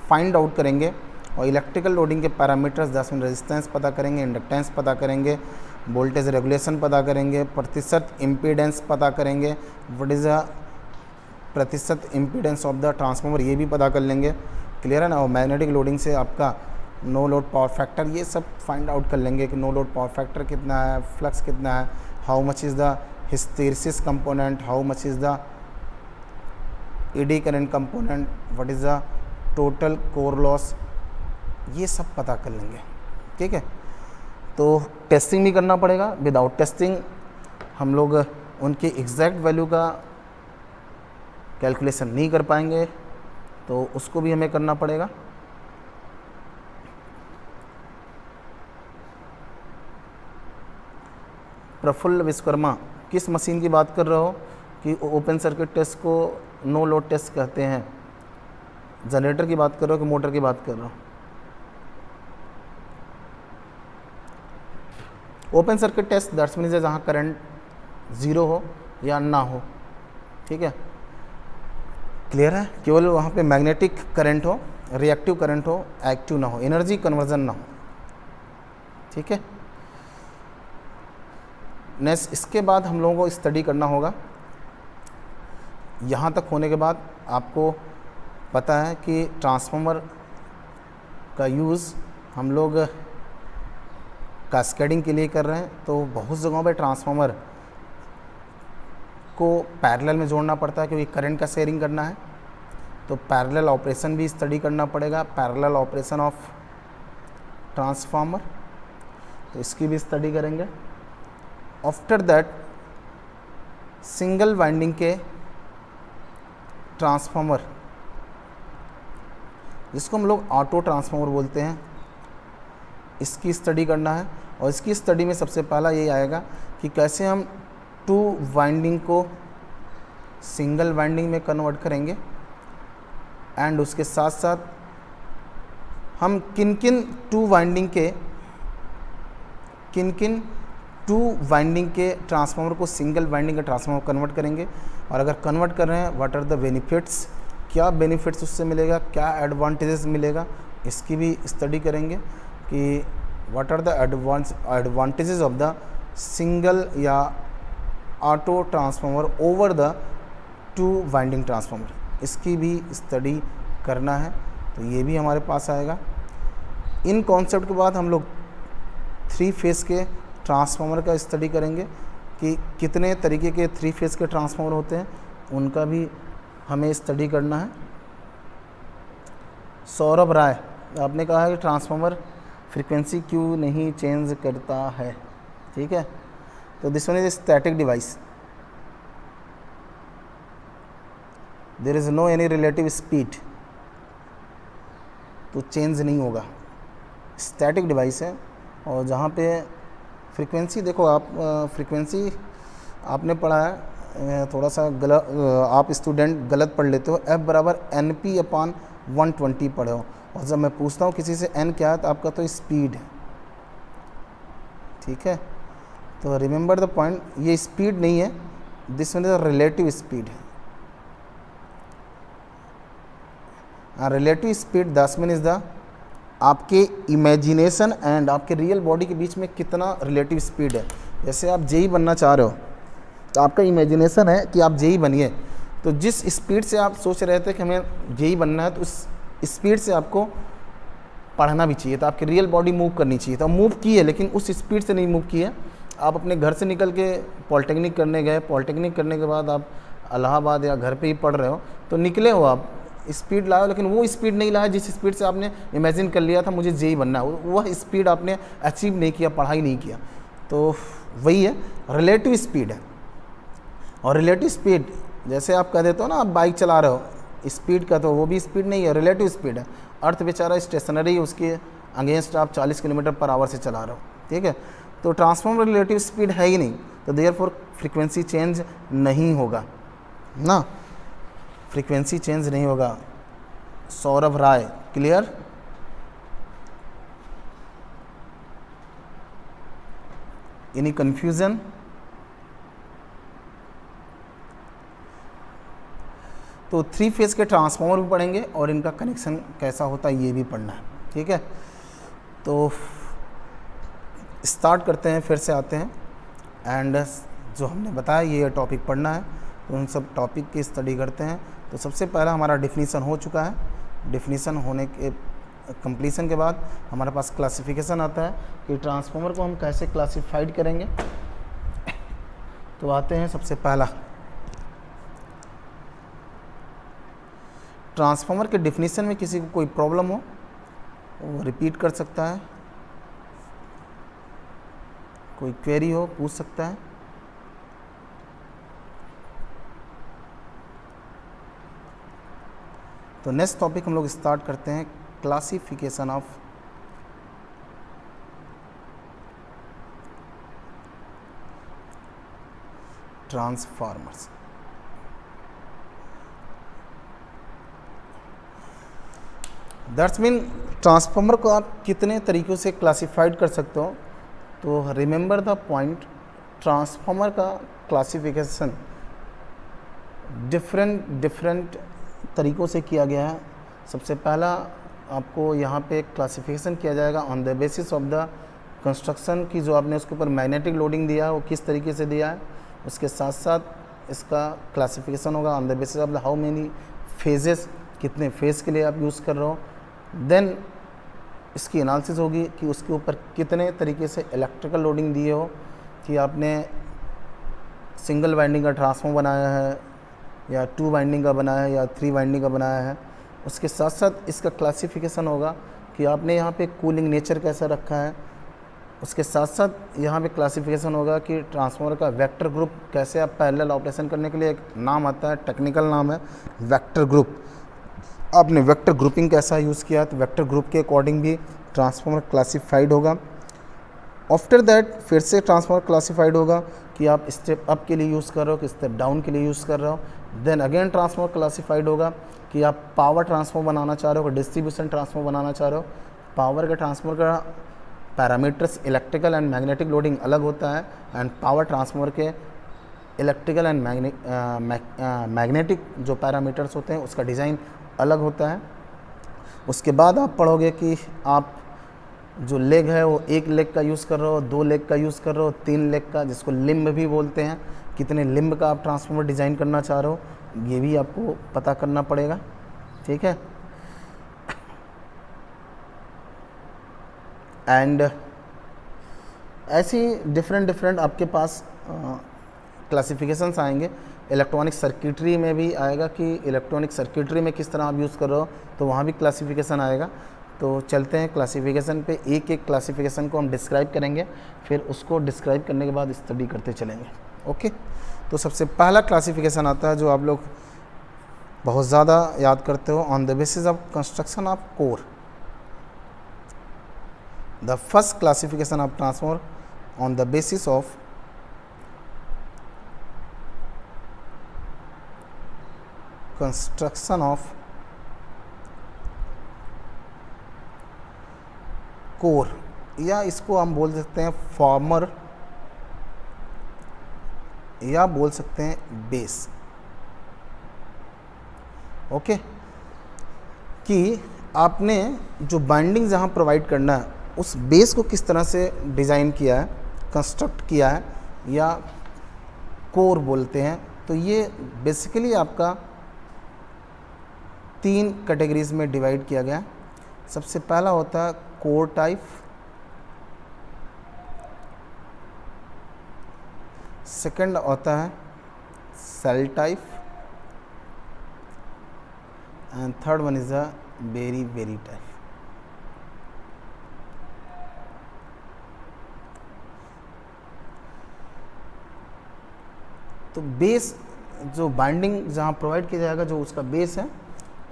फाइंड आउट करेंगे, और इलेक्ट्रिकल लोडिंग के पैरामीटर्स 10 में रेजिस्टेंस पता करेंगे, इंडक्टेंस पता करेंगे, वोल्टेज रेगुलेशन पता करेंगे, प्रतिशत इम्पीडेंस पता करेंगे, व्हाट इज़ द प्रतिशत इम्पीडेंस ऑफ द ट्रांसफार्मर, ये भी पता कर लेंगे। क्लियर है ना। और मैग्नेटिक लोडिंग से आपका नो लोड पावर फैक्टर, ये सब फाइंड आउट कर लेंगे कि नो लोड पावर फैक्टर कितना है, फ्लक्स कितना है, how much is the hysteresis component, how much is the eddy current component, what is the total core loss, ये सब पता कर लेंगे। ठीक है, तो टेस्टिंग भी करना पड़ेगा। विदाउट टेस्टिंग हम लोग उनके एग्जैक्ट वैल्यू का कैलकुलेशन नहीं कर पाएंगे, तो उसको भी हमें करना पड़ेगा। प्रफुल्ल विश्वकर्मा, किस मशीन की बात कर रहे हो कि ओपन सर्किट टेस्ट को नो लोड टेस्ट कहते हैं? जनरेटर की बात कर रहे हो कि मोटर की बात कर रहे हो? Open circuit test that's means है जहाँ करंट ज़ीरो हो या ना हो। ठीक है, क्लियर है। केवल वहाँ पे मैग्नेटिक करंट हो, रिएक्टिव करंट हो, एक्टिव ना हो, एनर्जी कन्वर्जन ना हो। ठीक है, नेक्स्ट इसके बाद हम लोगों को स्टडी करना होगा। यहाँ तक होने के बाद आपको पता है कि ट्रांसफार्मर का यूज़ हम लोग कैस्केडिंग के लिए कर रहे हैं। तो बहुत जगहों पे ट्रांसफार्मर को पैरेलल में जोड़ना पड़ता है क्योंकि करंट का शेयरिंग करना है। तो पैरेलल ऑपरेशन भी स्टडी करना पड़ेगा, पैरेलल ऑपरेशन ऑफ ट्रांसफार्मर, तो इसकी भी स्टडी करेंगे। आफ्टर दैट सिंगल वाइंडिंग के ट्रांसफार्मर, जिसको हम लोग ऑटो ट्रांसफार्मर बोलते हैं, इसकी स्टडी करना है। और इसकी स्टडी में सबसे पहला यही आएगा कि कैसे हम टू वाइंडिंग को सिंगल वाइंडिंग में कन्वर्ट करेंगे, एंड उसके साथ साथ हम किन किन टू वाइंडिंग के ट्रांसफार्मर को सिंगल वाइंडिंग के ट्रांसफार्मर कन्वर्ट करेंगे, और अगर कन्वर्ट कर रहे हैं व्हाट आर द बेनिफिट्स, क्या बेनिफिट्स उससे मिलेगा, क्या एडवांटेजेस मिलेगा, इसकी भी स्टडी करेंगे कि what are the advantages of the single या auto transformer over the two winding transformer, इसकी भी स्टडी करना है। तो ये भी हमारे पास आएगा। इन कॉन्सेप्ट के बाद हम लोग 3 फेज़ के ट्रांसफार्मर का स्टडी करेंगे कि कितने तरीके के 3 फेज़ के ट्रांसफार्मर होते हैं, उनका भी हमें स्टडी करना है। सौरभ राय, आपने कहा है कि ट्रांसफार्मर फ्रीक्वेंसी क्यों नहीं चेंज करता है, ठीक है। तो this one is static device, there is no any relative speed, तो चेंज नहीं होगा, स्टैटिक डिवाइस है। और जहाँ पे फ्रीक्वेंसी, देखो आप फ्रीक्वेंसी आपने पढ़ा है, थोड़ा सा गलत आप स्टूडेंट गलत पढ़ लेते हो, F बराबर NP/120 पढ़े हो, और जब मैं पूछता हूँ किसी से N क्या है तो आपका तो स्पीड है, ठीक है। तो रिमेंबर द पॉइंट, ये स्पीड नहीं है, this one is relative speed है। Relative speed that mean is the आपके इमेजिनेशन एंड आपके रियल बॉडी के बीच में कितना रिलेटिव स्पीड है। जैसे आप जेई बनना चाह रहे हो तो आपका इमेजिनेशन है कि आप जेई बनिए, तो जिस स्पीड से आप सोच रहे थे कि हमें जेई बनना है, तो उस स्पीड से आपको पढ़ना भी चाहिए, तो आपकी रियल बॉडी मूव करनी चाहिए। तो मूव की है लेकिन उस स्पीड से नहीं मूव की है। आप अपने घर से निकल के पॉलिटेक्निक करने गए, पॉलिटेक्निक करने के बाद आप इलाहाबाद या घर पे ही पढ़ रहे हो, तो निकले हो आप, स्पीड लाओ, लेकिन वो स्पीड नहीं लाया जिस स्पीड से आपने इमेजिन कर लिया था मुझे जेई बनना है, वह स्पीड आपने अचीव नहीं किया, पढ़ाई नहीं किया। तो वही है, रिलेटिव स्पीड है। और रिलेटिव स्पीड जैसे आप कह देते हो ना, आप बाइक चला रहे हो, स्पीड का तो वो भी स्पीड नहीं है, रिलेटिव स्पीड है। अर्थ बेचारा स्टेशनरी, उसके अगेंस्ट आप 40 km/h से चला रहे हो, ठीक है। तो ट्रांसफॉर्मर रिलेटिव स्पीड है ही नहीं, तो देयरफॉर फ्रीक्वेंसी चेंज नहीं होगा ना, फ्रीक्वेंसी चेंज नहीं होगा। सौरभ राय, क्लियर। Any confusion? तो 3 फेज़ के ट्रांसफार्मर भी पढ़ेंगे और इनका कनेक्शन कैसा होता है ये भी पढ़ना है, ठीक है। तो स्टार्ट करते हैं, फिर से आते हैं, एंड जो हमने बताया ये टॉपिक पढ़ना है, तो उन सब टॉपिक की स्टडी करते हैं। तो सबसे पहला हमारा डिफिनीसन हो चुका है। डिफिनीसन होने के कंप्लीसन के बाद हमारे पास क्लासिफिकेशन आता है कि ट्रांसफार्मर को हम कैसे क्लासिफाइड करेंगे। तो आते हैं सबसे पहला, ट्रांसफार्मर के डिफिनीसन में किसी को कोई प्रॉब्लम हो वो रिपीट कर सकता है, कोई क्वेरी हो पूछ सकता है। तो नेक्स्ट टॉपिक हम लोग स्टार्ट करते हैं, classification of transformers. That's mean transformer को आप कितने तरीक़ों से क्लासिफाइड कर सकते हो। तो रिमेंबर द पॉइंट, ट्रांसफार्मर का क्लासिफिकेशन डिफरेंट तरीक़ों से किया गया है। सबसे पहला आपको यहाँ पे क्लासिफिकेशन किया जाएगा on the basis of the construction की, जो आपने उसके ऊपर मैग्नेटिक लोडिंग दिया है वो किस तरीके से दिया है। उसके साथ साथ इसका क्लासिफिकेशन होगा on the basis of the how many phases, कितने फेज़ के लिए आप यूज़ कर रहे हो। देन इसकी एनालिसिस होगी कि उसके ऊपर कितने तरीके से इलेक्ट्रिकल लोडिंग दिए हो, कि आपने सिंगल वाइंडिंग का ट्रांसफॉर्मर बनाया है या 2 वाइंडिंग का बनाया है या 3 वाइंडिंग का बनाया है। उसके साथ साथ इसका क्लासिफिकेशन होगा कि आपने यहाँ पे कूलिंग नेचर कैसा रखा है। उसके साथ साथ यहाँ पे क्लासिफिकेशन होगा कि ट्रांसफार्मर का वेक्टर ग्रुप कैसे, आप पैरेलल ऑपरेशन करने के लिए एक नाम आता है, टेक्निकल नाम है वेक्टर ग्रुप। आपने वेक्टर ग्रुपिंग कैसा यूज़ किया, तो वेक्टर ग्रुप के अकॉर्डिंग भी ट्रांसफार्मर क्लासिफाइड होगा। आफ्टर दैट फिर से ट्रांसफार्मर क्लासिफाइड होगा कि आप स्टेप अप के लिए यूज़ कर रहे हो कि स्टेप डाउन के लिए यूज़ कर रहे हो। देन अगेन ट्रांसफार्मर क्लासिफाइड होगा कि आप पावर ट्रांसफार्मर बनाना चाह रहे हो कि डिस्ट्रीब्यूशन ट्रांसफार्मर बनाना चाह रहे हो। पावर के ट्रांसफार्मर का parameters electrical and magnetic loading अलग होता है, एंड पावर ट्रांसफार्मर के इलेक्ट्रिकल एंड मैग्नेटिक जो पैरामीटर्स होते हैं उसका डिज़ाइन अलग होता है। उसके बाद आप पढ़ोगे कि आप जो लेग है वो 1 लेग का यूज़ कर रहे हो, 2 लेग का यूज़ कर रहे हो, 3 लेग का, जिसको लिम्ब भी बोलते हैं, कितने लिम्ब का आप ट्रांसफार्मर डिज़ाइन करना चाह रहे हो, ये भी आपको पता करना पड़ेगा, ठीक है। एंड ऐसी डिफरेंट आपके पास क्लासिफिकेशंस आएंगे। इलेक्ट्रॉनिक सर्किटरी में भी आएगा कि इलेक्ट्रॉनिक सर्किटरी में किस तरह आप यूज़ कर रहे हो, तो वहाँ भी क्लासिफिकेशन आएगा। तो चलते हैं क्लासिफिकेशन पे, एक एक क्लासिफिकेशन को हम डिस्क्राइब करेंगे, फिर उसको डिस्क्राइब करने के बाद स्टडी करते चलेंगे। ओके, तो सबसे पहला क्लासिफिकेशन आता है जो आप लोग बहुत ज़्यादा याद करते हो, on the basis of construction of core. The first classification of transformer on the basis of construction of core, या इसको हम बोल सकते हैं फॉर्मर, या बोल सकते हैं बेस। ओके, कि आपने जो बाइंडिंग जहाँ प्रोवाइड करना है उस बेस को किस तरह से डिज़ाइन किया है, कंस्ट्रक्ट किया है, या कोर बोलते हैं। तो ये बेसिकली आपका 3 कैटेगरीज में डिवाइड किया गया है। सबसे पहला होता है कोर टाइप, सेकंड होता है shell type, and third one is a berry type. तो बेस जो बाइंडिंग जहाँ प्रोवाइड किया जाएगा, जो उसका बेस है,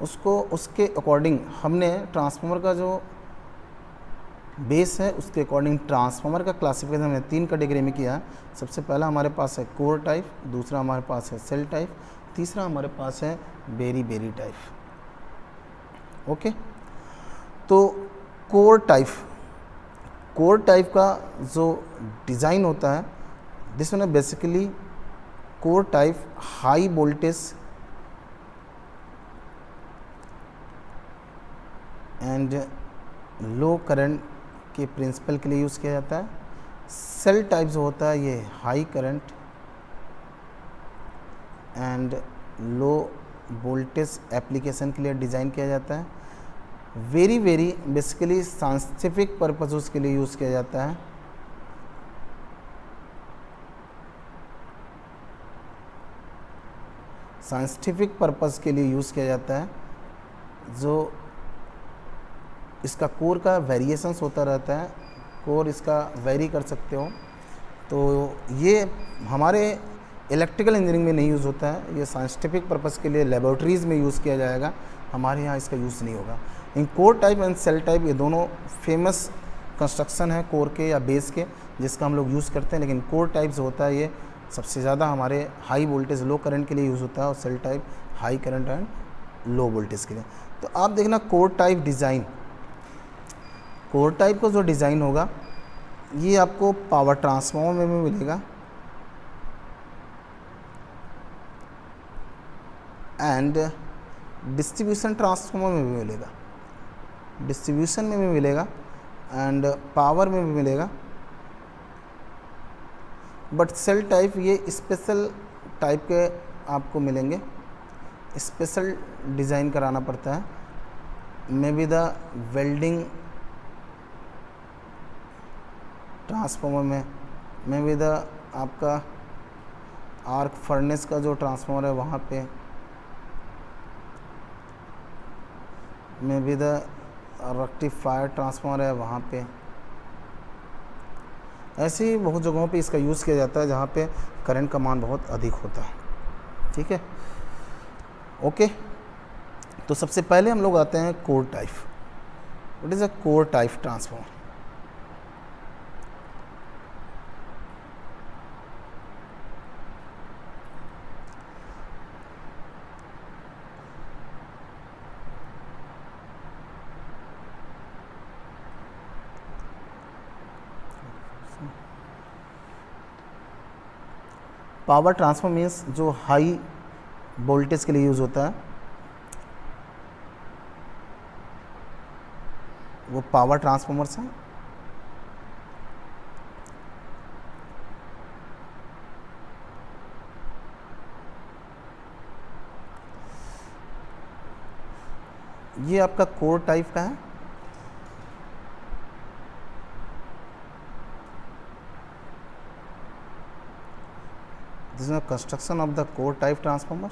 उसको उसके अकॉर्डिंग हमने ट्रांसफार्मर का जो बेस है उसके अकॉर्डिंग ट्रांसफार्मर का क्लासिफिकेशन हमने 3 कैटेगरी में किया है। सबसे पहला हमारे पास है कोर टाइप, दूसरा हमारे पास है सेल टाइप, तीसरा हमारे पास है बेरी टाइप। ओके, तो कोर टाइप का जो डिज़ाइन होता है, जिसमें basically core type high voltage and low current के प्रिंसिपल के लिए यूज़ किया जाता है। सेल टाइप जो होता है ये high current and low voltage application के लिए डिज़ाइन किया जाता है। वेरी बेसिकली साइंटिफिक पर्पज़ के लिए यूज़ किया जाता है। साइंटिफिक पर्पज़ के लिए यूज़ किया जाता है। जो इसका कोर का वेरिएशंस होता रहता है, कोर इसका वेरी कर सकते हो। तो ये हमारे इलेक्ट्रिकल इंजीनियरिंग में नहीं यूज़ होता है, ये साइंटिफिक पर्पज़ के लिए लेबोरेटरीज़ में यूज़ किया जाएगा, हमारे यहाँ इसका यूज़ नहीं होगा। In core type and shell type ये दोनों फेमस कंस्ट्रक्शन है कोर के या बेस के, जिसका हम लोग यूज़ करते हैं। लेकिन कोर टाइप जो होता है ये सबसे ज़्यादा हमारे हाई वोल्टेज लो करंट के लिए यूज़ होता है, और shell type high current and low voltage के लिए। तो आप देखना core type design, core type का जो डिज़ाइन होगा ये आपको पावर ट्रांसफार्मर में भी मिलेगा एंड डिस्ट्रीब्यूशन ट्रांसफार्मर में भी मिलेगा, डिस्ट्रीब्यूशन में भी मिलेगा एंड पावर में भी मिलेगा। बट सेल टाइप ये स्पेशल टाइप के आपको मिलेंगे, स्पेशल डिज़ाइन कराना पड़ता है। May be the welding transformer में, मे बी द आपका आर्क फर्नेस का जो ट्रांसफार्मर है वहाँ पे, may be the rectifier transformer है वहाँ पे। ऐसे ही बहुत जगहों पे इसका यूज़ किया जाता है जहाँ पे करंट का मान बहुत अधिक होता है। ठीक है, ओके। तो सबसे पहले हम लोग आते हैं core type. What is a core type transformer? Power transformer means जो हाई वोल्टेज के लिए यूज़ होता है, वो पावर ट्रांसफार्मर्स हैं। ये आपका कोर टाइप का है। This is construction of the core type transformer.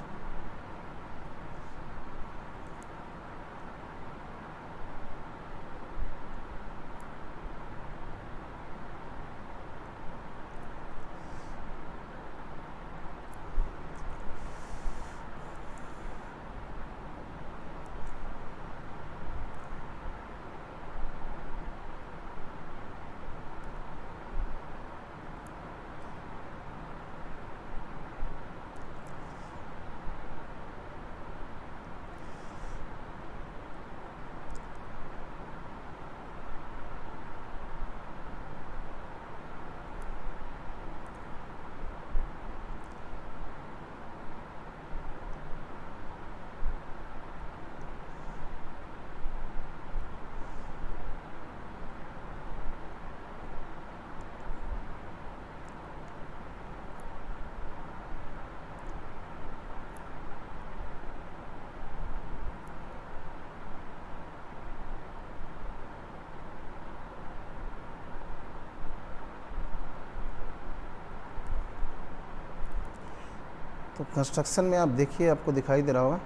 तो कंस्ट्रक्शन में आप देखिए, आपको दिखाई दे रहा होगा,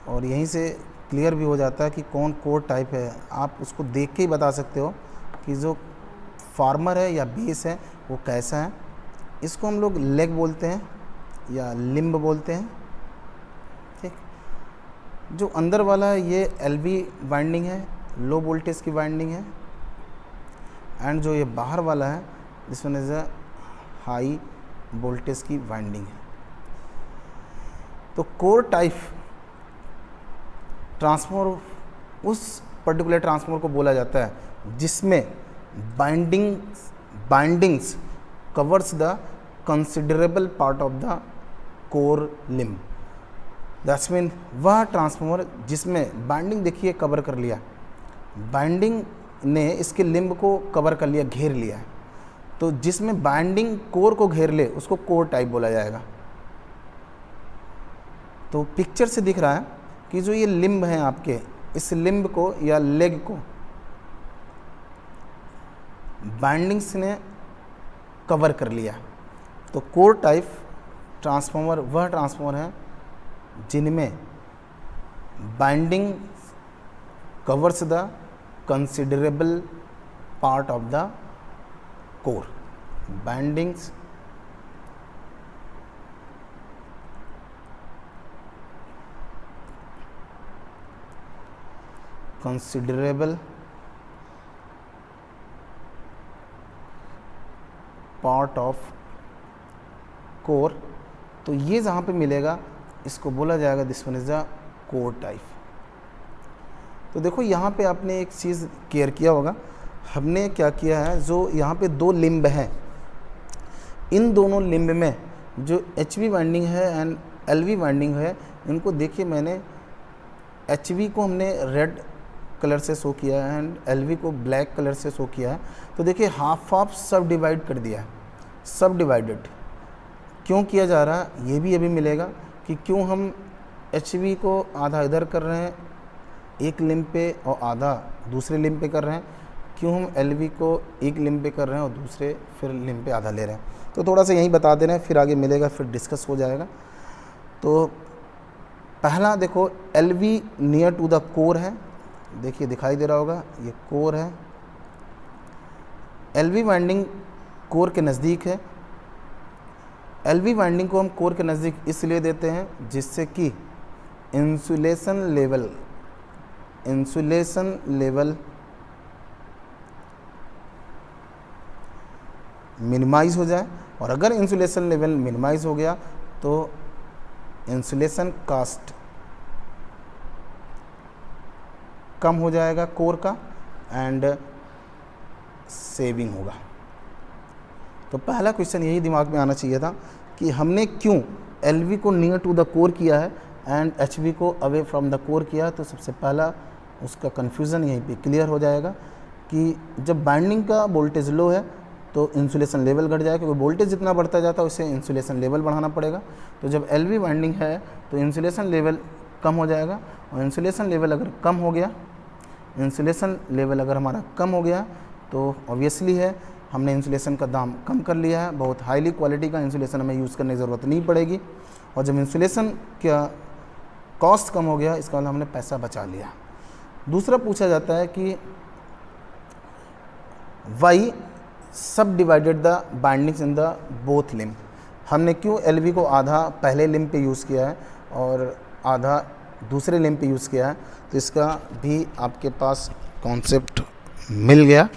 और यहीं से क्लियर भी हो जाता है कि कौन कोर टाइप है। आप उसको देख के ही बता सकते हो कि जो फार्मर है या बेस है वो कैसा है। इसको हम लोग लेग बोलते हैं या लिम्ब बोलते हैं, ठीक। जो अंदर वाला है ये एलवी वाइंडिंग है, लो वोल्टेज की वाइंडिंग है, एंड जो ये बाहर वाला है this one is a high voltage की वाइंडिंग है। तो कोर टाइप ट्रांसफार्मर उस पर्टिकुलर ट्रांसफार्मर को बोला जाता है जिसमें bindings covers the considerable part of the core limb. That's mean वह ट्रांसफार्मर जिसमें बाइंडिंग देखिए कवर कर लिया, बाइंडिंग ने इसके लिम्ब को कवर कर लिया, घेर लिया है, तो जिसमें बाइंडिंग कोर को घेर ले उसको कोर टाइप बोला जाएगा। तो पिक्चर से दिख रहा है कि जो ये लिम्ब हैं आपके, इस लिम्ब को या लेग को बाइंडिंग्स ने कवर कर लिया। तो कोर टाइप ट्रांसफार्मर वह ट्रांसफार्मर है जिनमें binding covers the considerable part of the core. Bindings considerable part of core. तो ये जहाँ पे मिलेगा इसको बोला जाएगा this one is the core type. तो देखो यहाँ पे आपने एक चीज़ केयर किया होगा, हमने क्या किया है, जो यहाँ पे दो लिम्ब हैं, इन दोनों लिम्ब में जो एचवी वाइंडिंग है एंड एलवी वाइंडिंग है, इनको देखिए मैंने एचवी को हमने रेड कलर से शो किया है एंड एलवी को ब्लैक कलर से शो किया है। तो देखिए हाफ हाफ सब डिवाइड कर दिया है, सब डिवाइडेड क्यों किया जा रहा है ये भी अभी मिलेगा कि क्यों हम एचवी को आधा इधर कर रहे हैं एक लिम्ब पे और आधा दूसरे लिम्ब पे कर रहे हैं, क्यों हम एलवी को एक लिम्ब पे कर रहे हैं और दूसरे फिर लिम्ब पे आधा ले रहे हैं। तो थोड़ा सा यहीं बता दे रहे हैं, फिर आगे मिलेगा, फिर डिस्कस हो जाएगा। तो पहला देखो LV near to the core है, देखिए दिखाई दे रहा होगा ये कोर है। एलवी वाइंडिंग कोर के नज़दीक है। एलवी वाइंडिंग को हम कोर के नज़दीक इसलिए देते हैं जिससे कि इंसुलेशन लेवल मिनिमाइज हो जाए, और अगर इंसुलेशन लेवल मिनिमाइज हो गया तो इंसुलेशन कास्ट कम हो जाएगा कोर का एंड सेविंग होगा। तो पहला क्वेश्चन यही दिमाग में आना चाहिए था कि हमने क्यों एलवी को नियर टू द कोर किया है एंड एचवी को अवे फ्रॉम द कोर किया है। तो सबसे पहला उसका कन्फ्यूज़न यहीं पे क्लियर हो जाएगा कि जब बाइंडिंग का वोल्टेज लो है तो इंसुलेशन लेवल घट जाएगा, क्योंकि वोल्टेज जितना बढ़ता जाता है उससे इंसुलेशन लेवल बढ़ाना पड़ेगा। तो जब एलवी बाइंडिंग है तो इंसुलेशन लेवल कम हो जाएगा, और इंसुलेशन लेवल अगर कम हो गया, इंसुलेशन लेवल अगर हमारा कम हो गया तो ऑब्वियसली है हमने इंसुलेशन का दाम कम कर लिया है, बहुत हाईली क्वालिटी का इंसुलेशन हमें यूज़ करने की ज़रूरत नहीं पड़ेगी। और जब इंसुलेशन का कॉस्ट कम हो गया, इसका मतलब हमने पैसा बचा लिया। दूसरा पूछा जाता है कि वाई सब divided the bindings in the both limb, हमने क्यों एलवी को आधा पहले लिम्ब पे यूज़ किया है और आधा दूसरे लिम्ब पे यूज़ किया है। तो इसका भी आपके पास कॉन्सेप्ट मिल गया।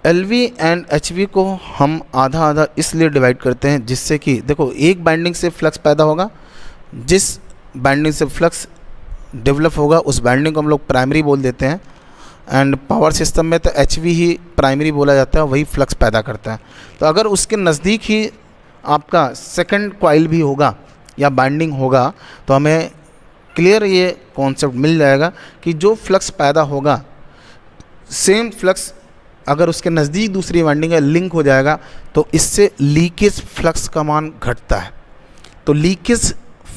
एलवी एंड एचवी को हम आधा आधा इसलिए डिवाइड करते हैं जिससे कि देखो एक बाइंडिंग से फ्लक्स पैदा होगा, जिस बाइंडिंग से फ्लक्स डेवलप होगा उस बाइंडिंग को हम लोग प्राइमरी बोल देते हैं। एंड पावर सिस्टम में तो एचवी ही प्राइमरी बोला जाता है, वही फ्लक्स पैदा करता है। तो अगर उसके नज़दीक ही आपका सेकंड कॉइल भी होगा या बाइंडिंग होगा तो हमें क्लियर ये कॉन्सेप्ट मिल जाएगा कि जो फ्लक्स पैदा होगा सेम फ्लक्स अगर उसके नज़दीक दूसरी बाइंडिंग है लिंक हो जाएगा तो इससे लीकेज फ्लक्स का मान घटता है। तो लीकेज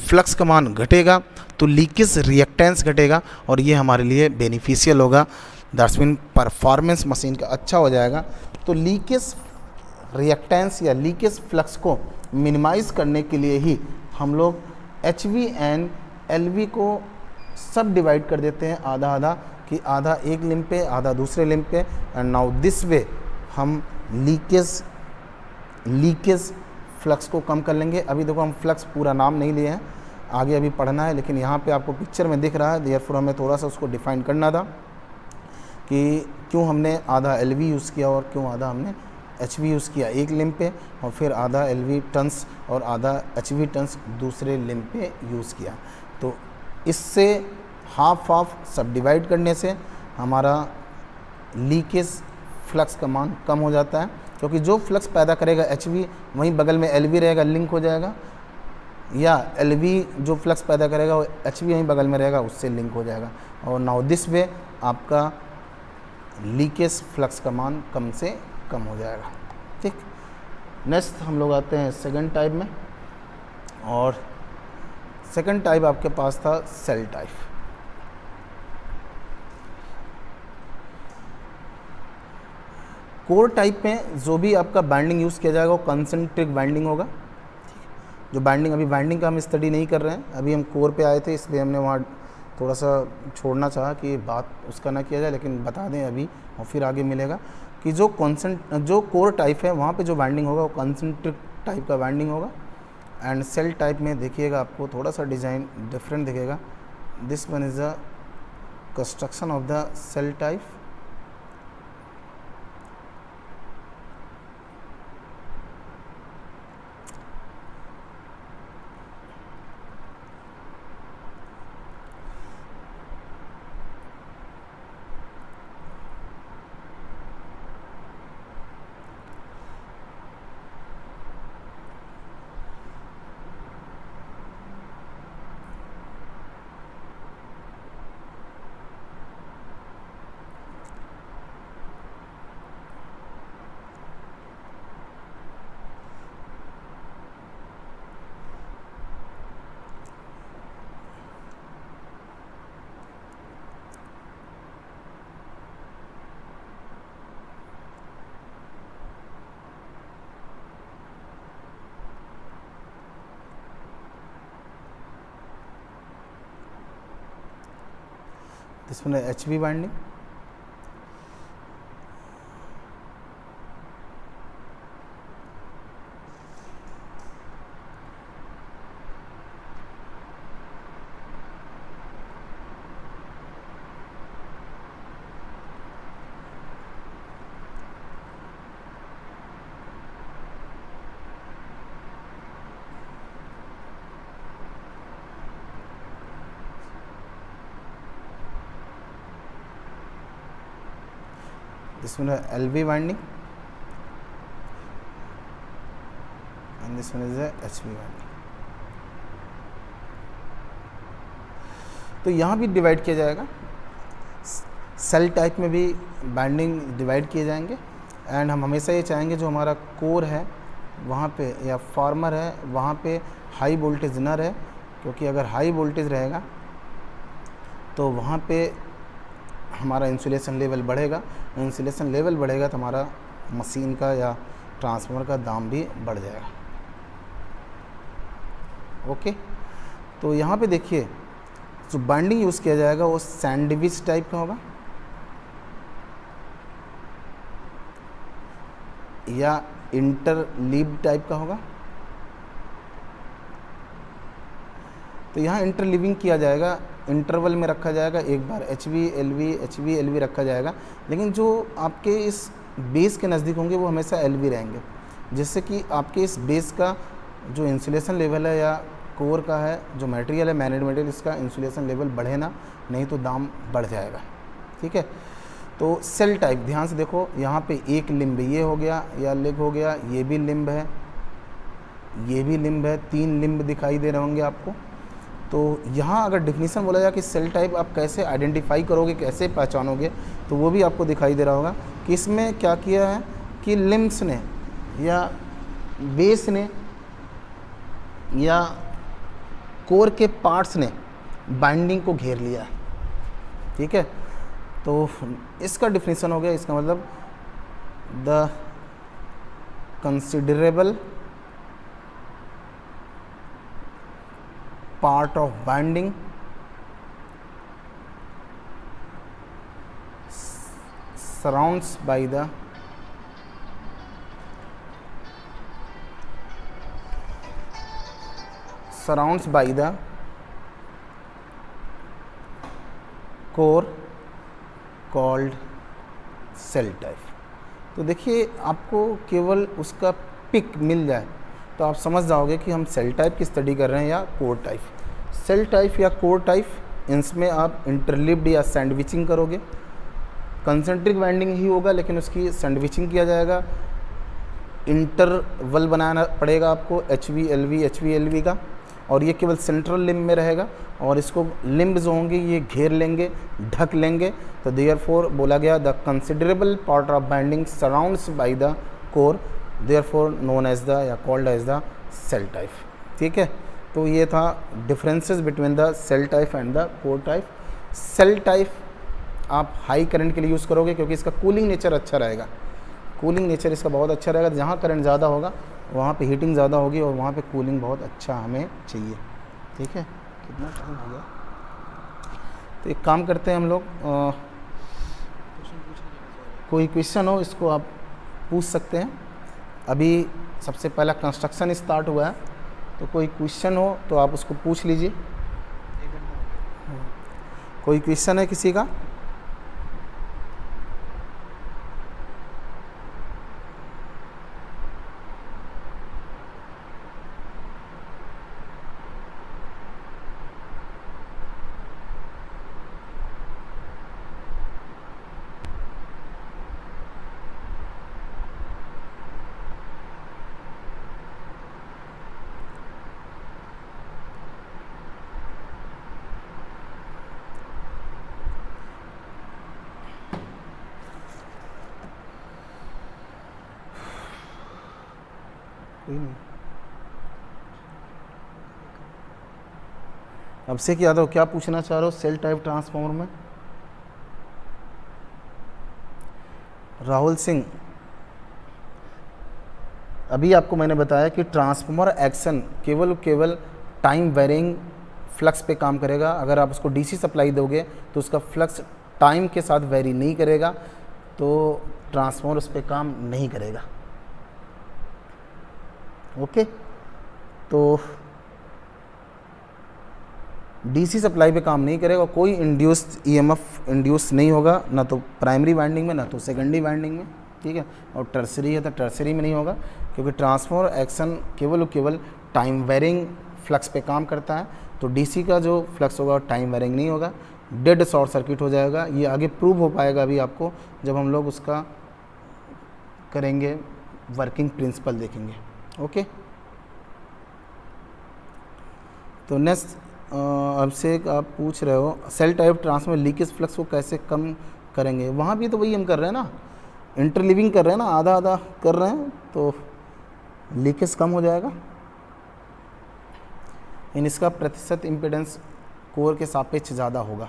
फ्लक्स का मान घटेगा तो लीकेज रिएक्टेंस घटेगा और ये हमारे लिए बेनिफिशियल होगा। दैट्स मीन परफॉर्मेंस मशीन का अच्छा हो जाएगा। तो लीकेज रिएक्टेंस या लीकेज फ्लक्स को मिनिमाइज़ करने के लिए ही हम लोग एचवी एंड एलवी को सब डिवाइड कर देते हैं आधा आधा, कि आधा एक लिम्ब पे आधा दूसरे लिम्ब पे। एंड नाउ दिस वे हम लीकेज फ्लक्स को कम कर लेंगे। अभी देखो हम फ्लक्स पूरा नाम नहीं लिए हैं, आगे अभी पढ़ना है, लेकिन यहाँ पे आपको पिक्चर में दिख रहा है, देयरफॉर हमें थोड़ा सा उसको डिफाइन करना था कि क्यों हमने आधा एलवी यूज़ किया और क्यों आधा हमने एचवी यूज़ किया एक लिम्ब पे, और फिर आधा एलवी टन्स और आधा एचवी टन्स दूसरे लिम्ब पे यूज़ किया। तो इससे हाफ सब डिवाइड करने से हमारा लीकेज फ्लक्स का मान कम हो जाता है, क्योंकि जो फ्लक्स पैदा करेगा एचवी वहीं बगल में एलवी रहेगा, लिंक हो जाएगा, या एलवी जो फ्लक्स पैदा करेगा वो एचवी वहीं बगल में रहेगा, उससे लिंक हो जाएगा। और नाउ दिस वे आपका लीकेज फ्लक्स का मान कम से कम हो जाएगा। ठीक, नेक्स्ट हम लोग आते हैं सेकंड टाइप में, और सेकंड टाइप आपके पास था सेल टाइप। कोर टाइप में जो भी आपका बाइंडिंग यूज़ किया जाएगा वो कंसंट्रिक बाइंडिंग होगा। जो बाइंडिंग, अभी बाइंडिंग का हम स्टडी नहीं कर रहे हैं, अभी हम कोर पे आए थे इसलिए हमने वहाँ थोड़ा सा छोड़ना चाहा कि बात उसका ना किया जाए, लेकिन बता दें अभी और फिर आगे मिलेगा कि जो कोर टाइप है वहाँ पे जो बाइंडिंग होगा वो कंसंट्रिक टाइप का बाइंडिंग होगा। एंड सेल टाइप में देखिएगा आपको थोड़ा सा डिज़ाइन डिफरेंट दिखेगा। This one is the construction of the shell type. This one is HV binding. This one is LV winding and this one is a HV winding. तो यहाँ भी divide किया जाएगा, सेल टाइप में भी binding divide किए जाएंगे। And हम हमेशा ये चाहेंगे जो हमारा कोर है वहाँ पे या फार्मर है वहाँ पे हाई वोल्टेज ना रहे, क्योंकि अगर हाई वोल्टेज रहेगा तो वहाँ पे हमारा इंसुलेशन लेवल बढ़ेगा इंसुलेशन लेवल बढ़ेगा तो हमारा मशीन का या ट्रांसफार्मर का दाम भी बढ़ जाएगा। ओके, तो यहाँ पे देखिए जो बाइंडिंग यूज़ किया जाएगा वो सैंडविच टाइप का होगा या इंटरलीव टाइप का होगा। तो यहाँ इंटरलीविंग किया जाएगा, इंटरवल में रखा जाएगा, एक बार एच वी एल वी रखा जाएगा, लेकिन जो आपके इस बेस के नज़दीक होंगे वो हमेशा एल वी रहेंगे, जिससे कि आपके इस बेस का जो इंसुलेशन लेवल है या कोर का है, जो मटेरियल है मैनेड मटेरियल, इसका इंसुलेशन लेवल बढ़े ना, नहीं तो दाम बढ़ जाएगा। ठीक है, तो सेल टाइप ध्यान से देखो, यहाँ पे एक लिम्ब ये हो गया या लेग हो गया, ये भी लिम्ब है, ये भी लिम्ब है, 3 लिम्ब दिखाई दे रहे होंगे आपको। तो यहाँ अगर डिफिनीसन बोला जाए कि सेल टाइप आप कैसे आइडेंटिफाई करोगे, कैसे पहचानोगे, तो वो भी आपको दिखाई दे रहा होगा कि इसमें क्या किया है कि लिम्ब्स ने या बेस ने या कोर के पार्ट्स ने बाइंडिंग को घेर लिया है। ठीक है, तो इसका डिफिनीसन हो गया, इसका मतलब the considerable part of binding surrounds by the core called cell type। तो देखिए आपको केवल उसका पिक मिल जाए तो आप समझ जाओगे कि हम सेल टाइप की स्टडी कर रहे हैं या कोर टाइप। सेल टाइप या कोर टाइप, इनमें आप इंटरलिव्ड या सैंडविचिंग करोगे, कंसेंट्रिक बाइंडिंग ही होगा लेकिन उसकी सैंडविचिंग किया जाएगा, इंटरवल बनाना पड़ेगा आपको एच वी एल वी का, और ये केवल सेंट्रल लिम्ब में रहेगा और इसको लिम्ब जो होंगे ये घेर लेंगे, ढक लेंगे। तो देयरफॉर बोला गया the considerable part of winding surrounds by the core, therefore known as the या called as the shell type. ठीक है, तो ये था differences between the shell type and the core type. Shell type आप हाई करंट के लिए use करोगे क्योंकि इसका कूलिंग नेचर अच्छा रहेगा, कूलिंग नेचर इसका बहुत अच्छा रहेगा। जहाँ करंट ज़्यादा होगा वहाँ पे हीटिंग ज़्यादा होगी और वहाँ पे कूलिंग बहुत अच्छा हमें चाहिए। ठीक है, कितना टाइम हो गया? तो एक काम करते हैं हम लोग, कोई क्वेश्चन हो इसको आप पूछ सकते हैं। अभी सबसे पहला कंस्ट्रक्शन स्टार्ट हुआ है, तो कोई क्वेश्चन हो तो आप उसको पूछ लीजिए। कोई क्वेश्चन है किसी का? कोई नहीं। अभिषेक यादव क्या पूछना चाह रहे हो सेल टाइप ट्रांसफार्मर में? राहुल सिंह, अभी आपको मैंने बताया कि ट्रांसफार्मर एक्शन केवल टाइम वेरिंग फ्लक्स पे काम करेगा। अगर आप उसको डीसी सप्लाई दोगे तो उसका फ्लक्स टाइम के साथ वेरी नहीं करेगा, तो ट्रांसफार्मर उस पर काम नहीं करेगा। ओके, तो डीसी सप्लाई पे काम नहीं करेगा, कोई इंड्यूस्ड ईएमएफ इंड्यूस नहीं होगा, ना तो प्राइमरी वाइंडिंग में ना तो सेकेंडरी वाइंडिंग में। ठीक है, और टर्सरी है तो टर्सरी में नहीं होगा, क्योंकि ट्रांसफार्मर एक्शन केवल टाइम वेरिंग फ्लक्स पे काम करता है। तो डीसी का जो फ्लक्स होगा टाइम वेरिंग नहीं होगा, डेड शॉर्ट सर्किट हो जाएगा। ये आगे प्रूव हो पाएगा अभी आपको जब हम लोग उसका करेंगे, वर्किंग प्रिंसिपल देखेंगे। ओके, तो नेक्स्ट अभिषेक आप पूछ रहे हो shell type transformer leakage flux को कैसे कम करेंगे। वहाँ भी तो वही हम कर रहे हैं ना, इंटरलीविंग कर रहे हैं ना, आधा आधा कर रहे हैं, तो लीकेज कम हो जाएगा। इन इसका प्रतिशत इम्पीडेंस कोर के सापेक्ष ज़्यादा होगा।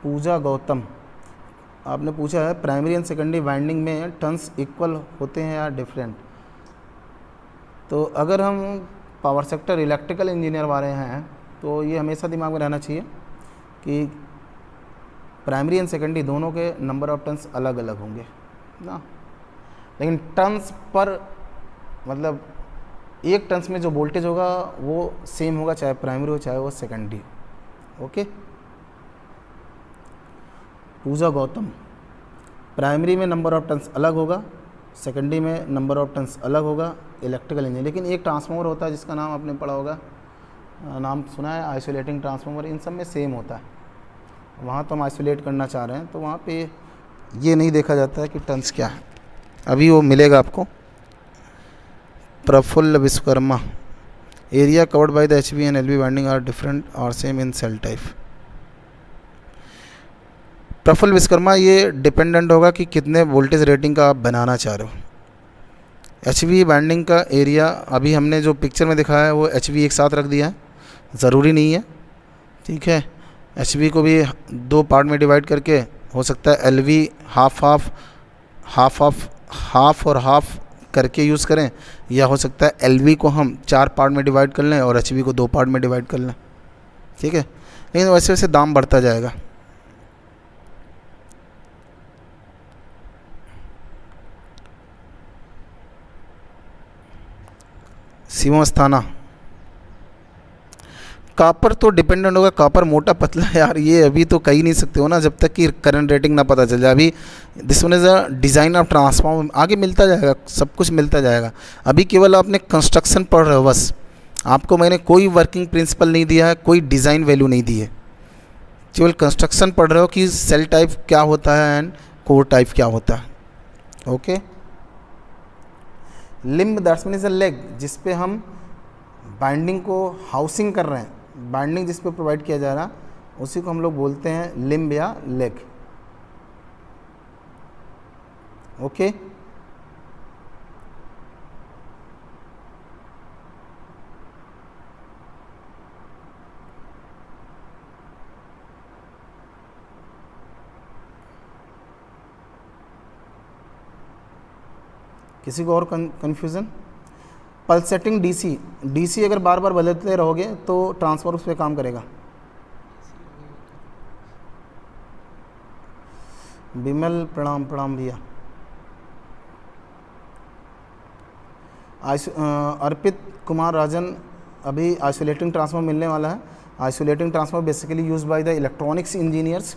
पूजा गौतम, आपने पूछा है प्राइमरी एंड सेकेंडरी वाइंडिंग में टर्न्स इक्वल होते हैं या डिफरेंट। तो अगर हम पावर सेक्टर इलेक्ट्रिकल इंजीनियर वाले हैं तो ये हमेशा दिमाग में रहना चाहिए कि प्राइमरी एंड सेकेंडरी दोनों के नंबर ऑफ टर्न्स अलग अलग होंगे ना, लेकिन टर्न्स पर मतलब एक टर्न्स में जो वोल्टेज होगा वो सेम होगा, चाहे प्राइमरी हो चाहे वो सेकेंडरी। ओके। पूजा गौतम, प्राइमरी में नंबर ऑफ टर्न्स अलग होगा, सेकेंडरी में नंबर ऑफ टर्न्स अलग होगा इलेक्ट्रिकल इंजीनियर। लेकिन एक ट्रांसफार्मर होता है जिसका नाम आपने पढ़ा होगा, नाम सुना है, आइसोलेटिंग ट्रांसफार्मर, इन सब में सेम होता है। वहाँ तो हम आइसोलेट करना चाह रहे हैं तो वहाँ पे ये नहीं देखा जाता है कि टर्न्स क्या है। अभी वो मिलेगा आपको। Praful Vishwakarma, area covered by the HV and LV winding are different और same in shell type. Praful Vishwakarma, ये डिपेंडेंट होगा कि कितने वोल्टेज रेटिंग का आप बनाना चाह रहे हो। HV वाइंडिंग का एरिया अभी हमने जो पिक्चर में दिखाया है वो HV एक साथ रख दिया है, ज़रूरी नहीं है, ठीक है। HV को भी 2 पार्ट में डिवाइड करके हो सकता है LV हाफ और हाफ करके यूज़ करें, या हो सकता है LV को हम 4 पार्ट में डिवाइड कर लें और HV को 2 पार्ट में डिवाइड कर लें, ठीक है। लेकिन वैसे वैसे दाम बढ़ता जाएगा। शिवम अस्थाना, कापर तो डिपेंडेंट होगा, कापर मोटा पतला यार ये अभी तो कह ही नहीं सकते हो ना जब तक कि करंट रेटिंग ना पता चल जाए। अभी this one is a design of transformer, आगे मिलता जाएगा, सब कुछ मिलता जाएगा। अभी केवल आपने कंस्ट्रक्शन पढ़ रहे हो बस, आपको मैंने कोई वर्किंग प्रिंसिपल नहीं दिया है, कोई डिज़ाइन वैल्यू नहीं दी है, केवल कंस्ट्रक्शन पढ़ रहे हो कि सेल टाइप क्या होता है एंड कोर टाइप क्या होता है। Okay. Limb that's mean is a leg जिस पे हम बाइंडिंग को हाउसिंग कर रहे हैं, बाइंडिंग जिस पे प्रोवाइड किया जा रहा है उसी को हम लोग बोलते हैं लिम्ब या लेग। ओके। किसी को और कंफ्यूजन? पल्सेटिंग डीसी अगर बार बार बदलते रहोगे तो ट्रांसफर उस पर काम करेगा। बिमल प्रणाम भैया। अर्पित कुमार राजन, अभी आइसोलेटिंग ट्रांसफार्मर मिलने वाला है। Isolating transformer basically use by the electronics engineers.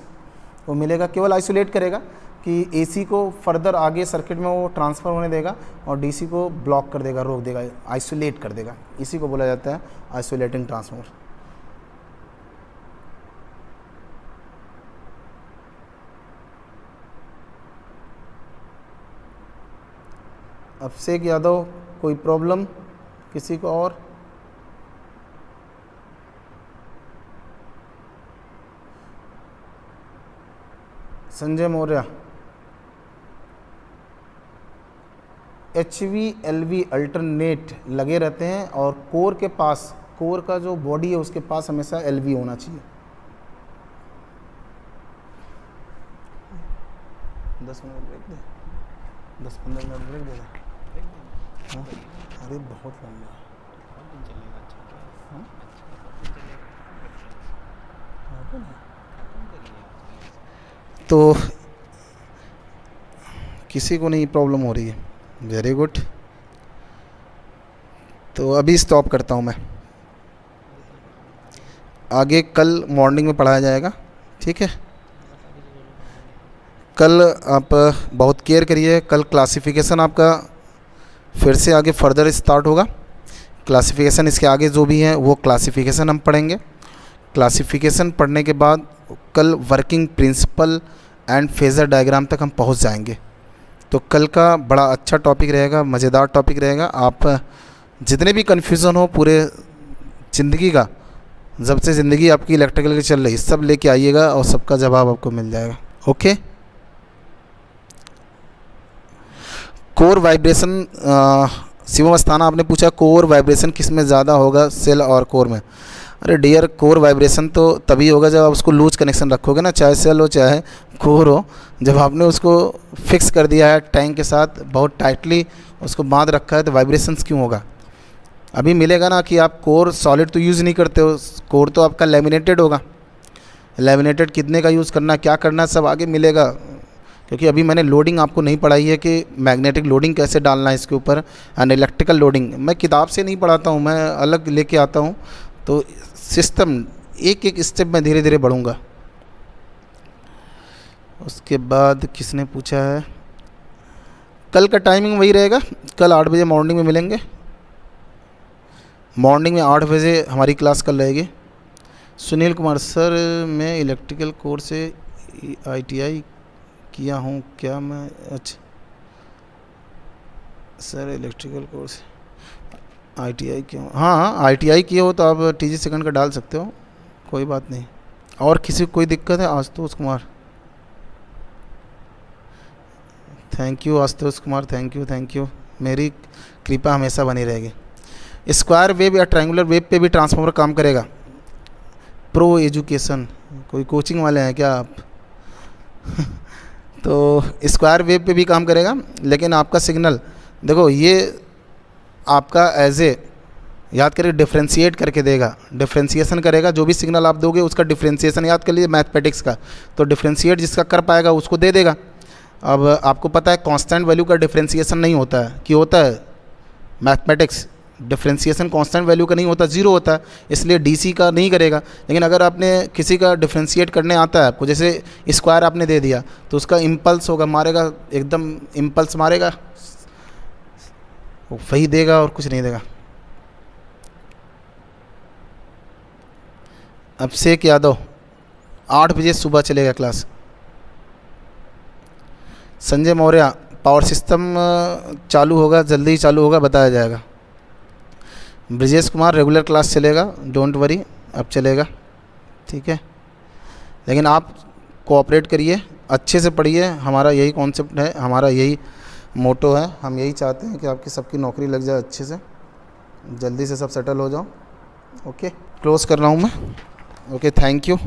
वो मिलेगा, केवल आइसोलेट करेगा कि एसी को फर्दर आगे सर्किट में वो ट्रांसफ़र होने देगा और डीसी को ब्लॉक कर देगा, रोक देगा, आइसोलेट कर देगा। इसी को बोला जाता है आइसोलेटिंग ट्रांसफार्मर। अभिषेक यादव, कोई प्रॉब्लम किसी को और? Sanjay Maurya, HV LV alternate लगे रहते हैं और कोर के पास, कोर का जो बॉडी है उसके पास हमेशा LV होना चाहिए। 10 मिनट ब्रेक दे, 10-15 मिनट ब्रेक दे। हाँ, अरे बहुत लंबा तो किसी को नहीं प्रॉब्लम हो रही है। Very good. तो अभी स्टॉप करता हूँ मैं, आगे कल मॉर्निंग में पढ़ाया जाएगा, ठीक है। कल आप बहुत केयर करिए, कल क्लासिफिकेशन आपका फिर से आगे फर्दर स्टार्ट होगा। क्लासिफिकेशन इसके आगे जो भी है वो क्लासिफिकेशन हम पढ़ेंगे। क्लासिफिकेशन पढ़ने के बाद कल working principle and phasor diagram तक हम पहुंच जाएंगे। तो कल का बड़ा अच्छा टॉपिक रहेगा, मज़ेदार टॉपिक रहेगा। आप जितने भी कन्फ्यूज़न हो पूरे ज़िंदगी का, जब से ज़िंदगी आपकी इलेक्ट्रिकल की चल रही, सब लेके आइएगा और सबका जवाब आपको मिल जाएगा। Okay. Core vibration, Shivam Asthana आपने पूछा कोर वाइब्रेशन किस में ज़्यादा होगा, सेल और कोर में? अरे डियर, कोर वाइब्रेशन तो तभी होगा जब आप उसको लूज कनेक्शन रखोगे ना, चाहे सेल हो चाहे कोर हो। जब आपने उसको फिक्स कर दिया है टैंक के साथ, बहुत टाइटली उसको बांध रखा है, तो वाइब्रेशंस क्यों होगा? अभी मिलेगा ना कि आप कोर सॉलिड तो यूज़ नहीं करते हो, कोर तो आपका लैमिनेटेड होगा। लैमिनेटेड कितने का यूज़ करना, क्या करना, सब आगे मिलेगा। क्योंकि अभी मैंने लोडिंग आपको नहीं पढ़ाई है कि मैग्नेटिक लोडिंग कैसे डालना है इसके ऊपर, एंड इलेक्ट्रिकल लोडिंग मैं किताब से नहीं पढ़ाता हूँ, मैं अलग लेके आता हूँ। तो सिस्टम एक एक स्टेप में धीरे धीरे बढ़ूँगा। उसके बाद किसने पूछा है, कल का टाइमिंग वही रहेगा, कल 8 बजे मॉर्निंग में मिलेंगे। मॉर्निंग में 8 बजे हमारी क्लास कल रहेगी। सुनील कुमार, सर मैं इलेक्ट्रिकल कोर्स से ITI किया हूँ, क्या मैं, अच्छा सर इलेक्ट्रिकल कोर्स ITI किया हूँ, हाँ ITI किए हो तो आप TG सेकंड का डाल सकते हो, कोई बात नहीं। और किसी को कोई दिक्कत है? Ashutosh Kumar, thank you Ashutosh Kumar, thank you, मेरी कृपा हमेशा बनी रहेगी। स्क्वायर वेव या ट्रायंगुलर वेव पे भी ट्रांसफार्मर काम करेगा? प्रो एजुकेशन, कोई कोचिंग वाले हैं क्या आप? तो स्क्वायर वेव पे भी काम करेगा, लेकिन आपका सिग्नल देखो, ये आपका एज ए याद करिए डिफ्रेंशिएट करके देगा, डिफ्रेंशिएशन करेगा। जो भी सिग्नल आप दोगे उसका डिफ्रेंशिएशन याद कर लीजिए मैथमेटिक्स का, तो डिफ्रेंशिएट जिसका कर पाएगा उसको दे देगा। अब आपको पता है कांस्टेंट वैल्यू का डिफ्रेंशिएशन नहीं होता है, कि होता है? मैथमेटिक्स डिफ्रेंशिएशन कांस्टेंट वैल्यू का नहीं होता, जीरो होता है, इसलिए डीसी का नहीं करेगा। लेकिन अगर आपने किसी का डिफ्रेंशिएट करने आता है आपको, जैसे स्क्वायर आपने दे दिया, तो उसका इम्पल्स होगा, मारेगा, एकदम इम्पल्स मारेगा, वही देगा और कुछ नहीं देगा। अभिषेक यादव, 8 बजे सुबह चलेगा class. Sanjay Maurya, power system चालू होगा, जल्दी ही चालू होगा, बताया जाएगा। ब्रिजेश कुमार, रेगुलर क्लास चलेगा, डोंट वरी, अब चलेगा, ठीक है। लेकिन आप कोऑपरेट करिए, अच्छे से पढ़िए, हमारा यही कॉन्सेप्ट है, हमारा यही मोटो है, हम यही चाहते हैं कि आपकी सबकी नौकरी लग जाए अच्छे से, जल्दी से सब सेटल हो जाओ। ओके, क्लोज़ कर रहा हूँ मैं। Okay, thank you.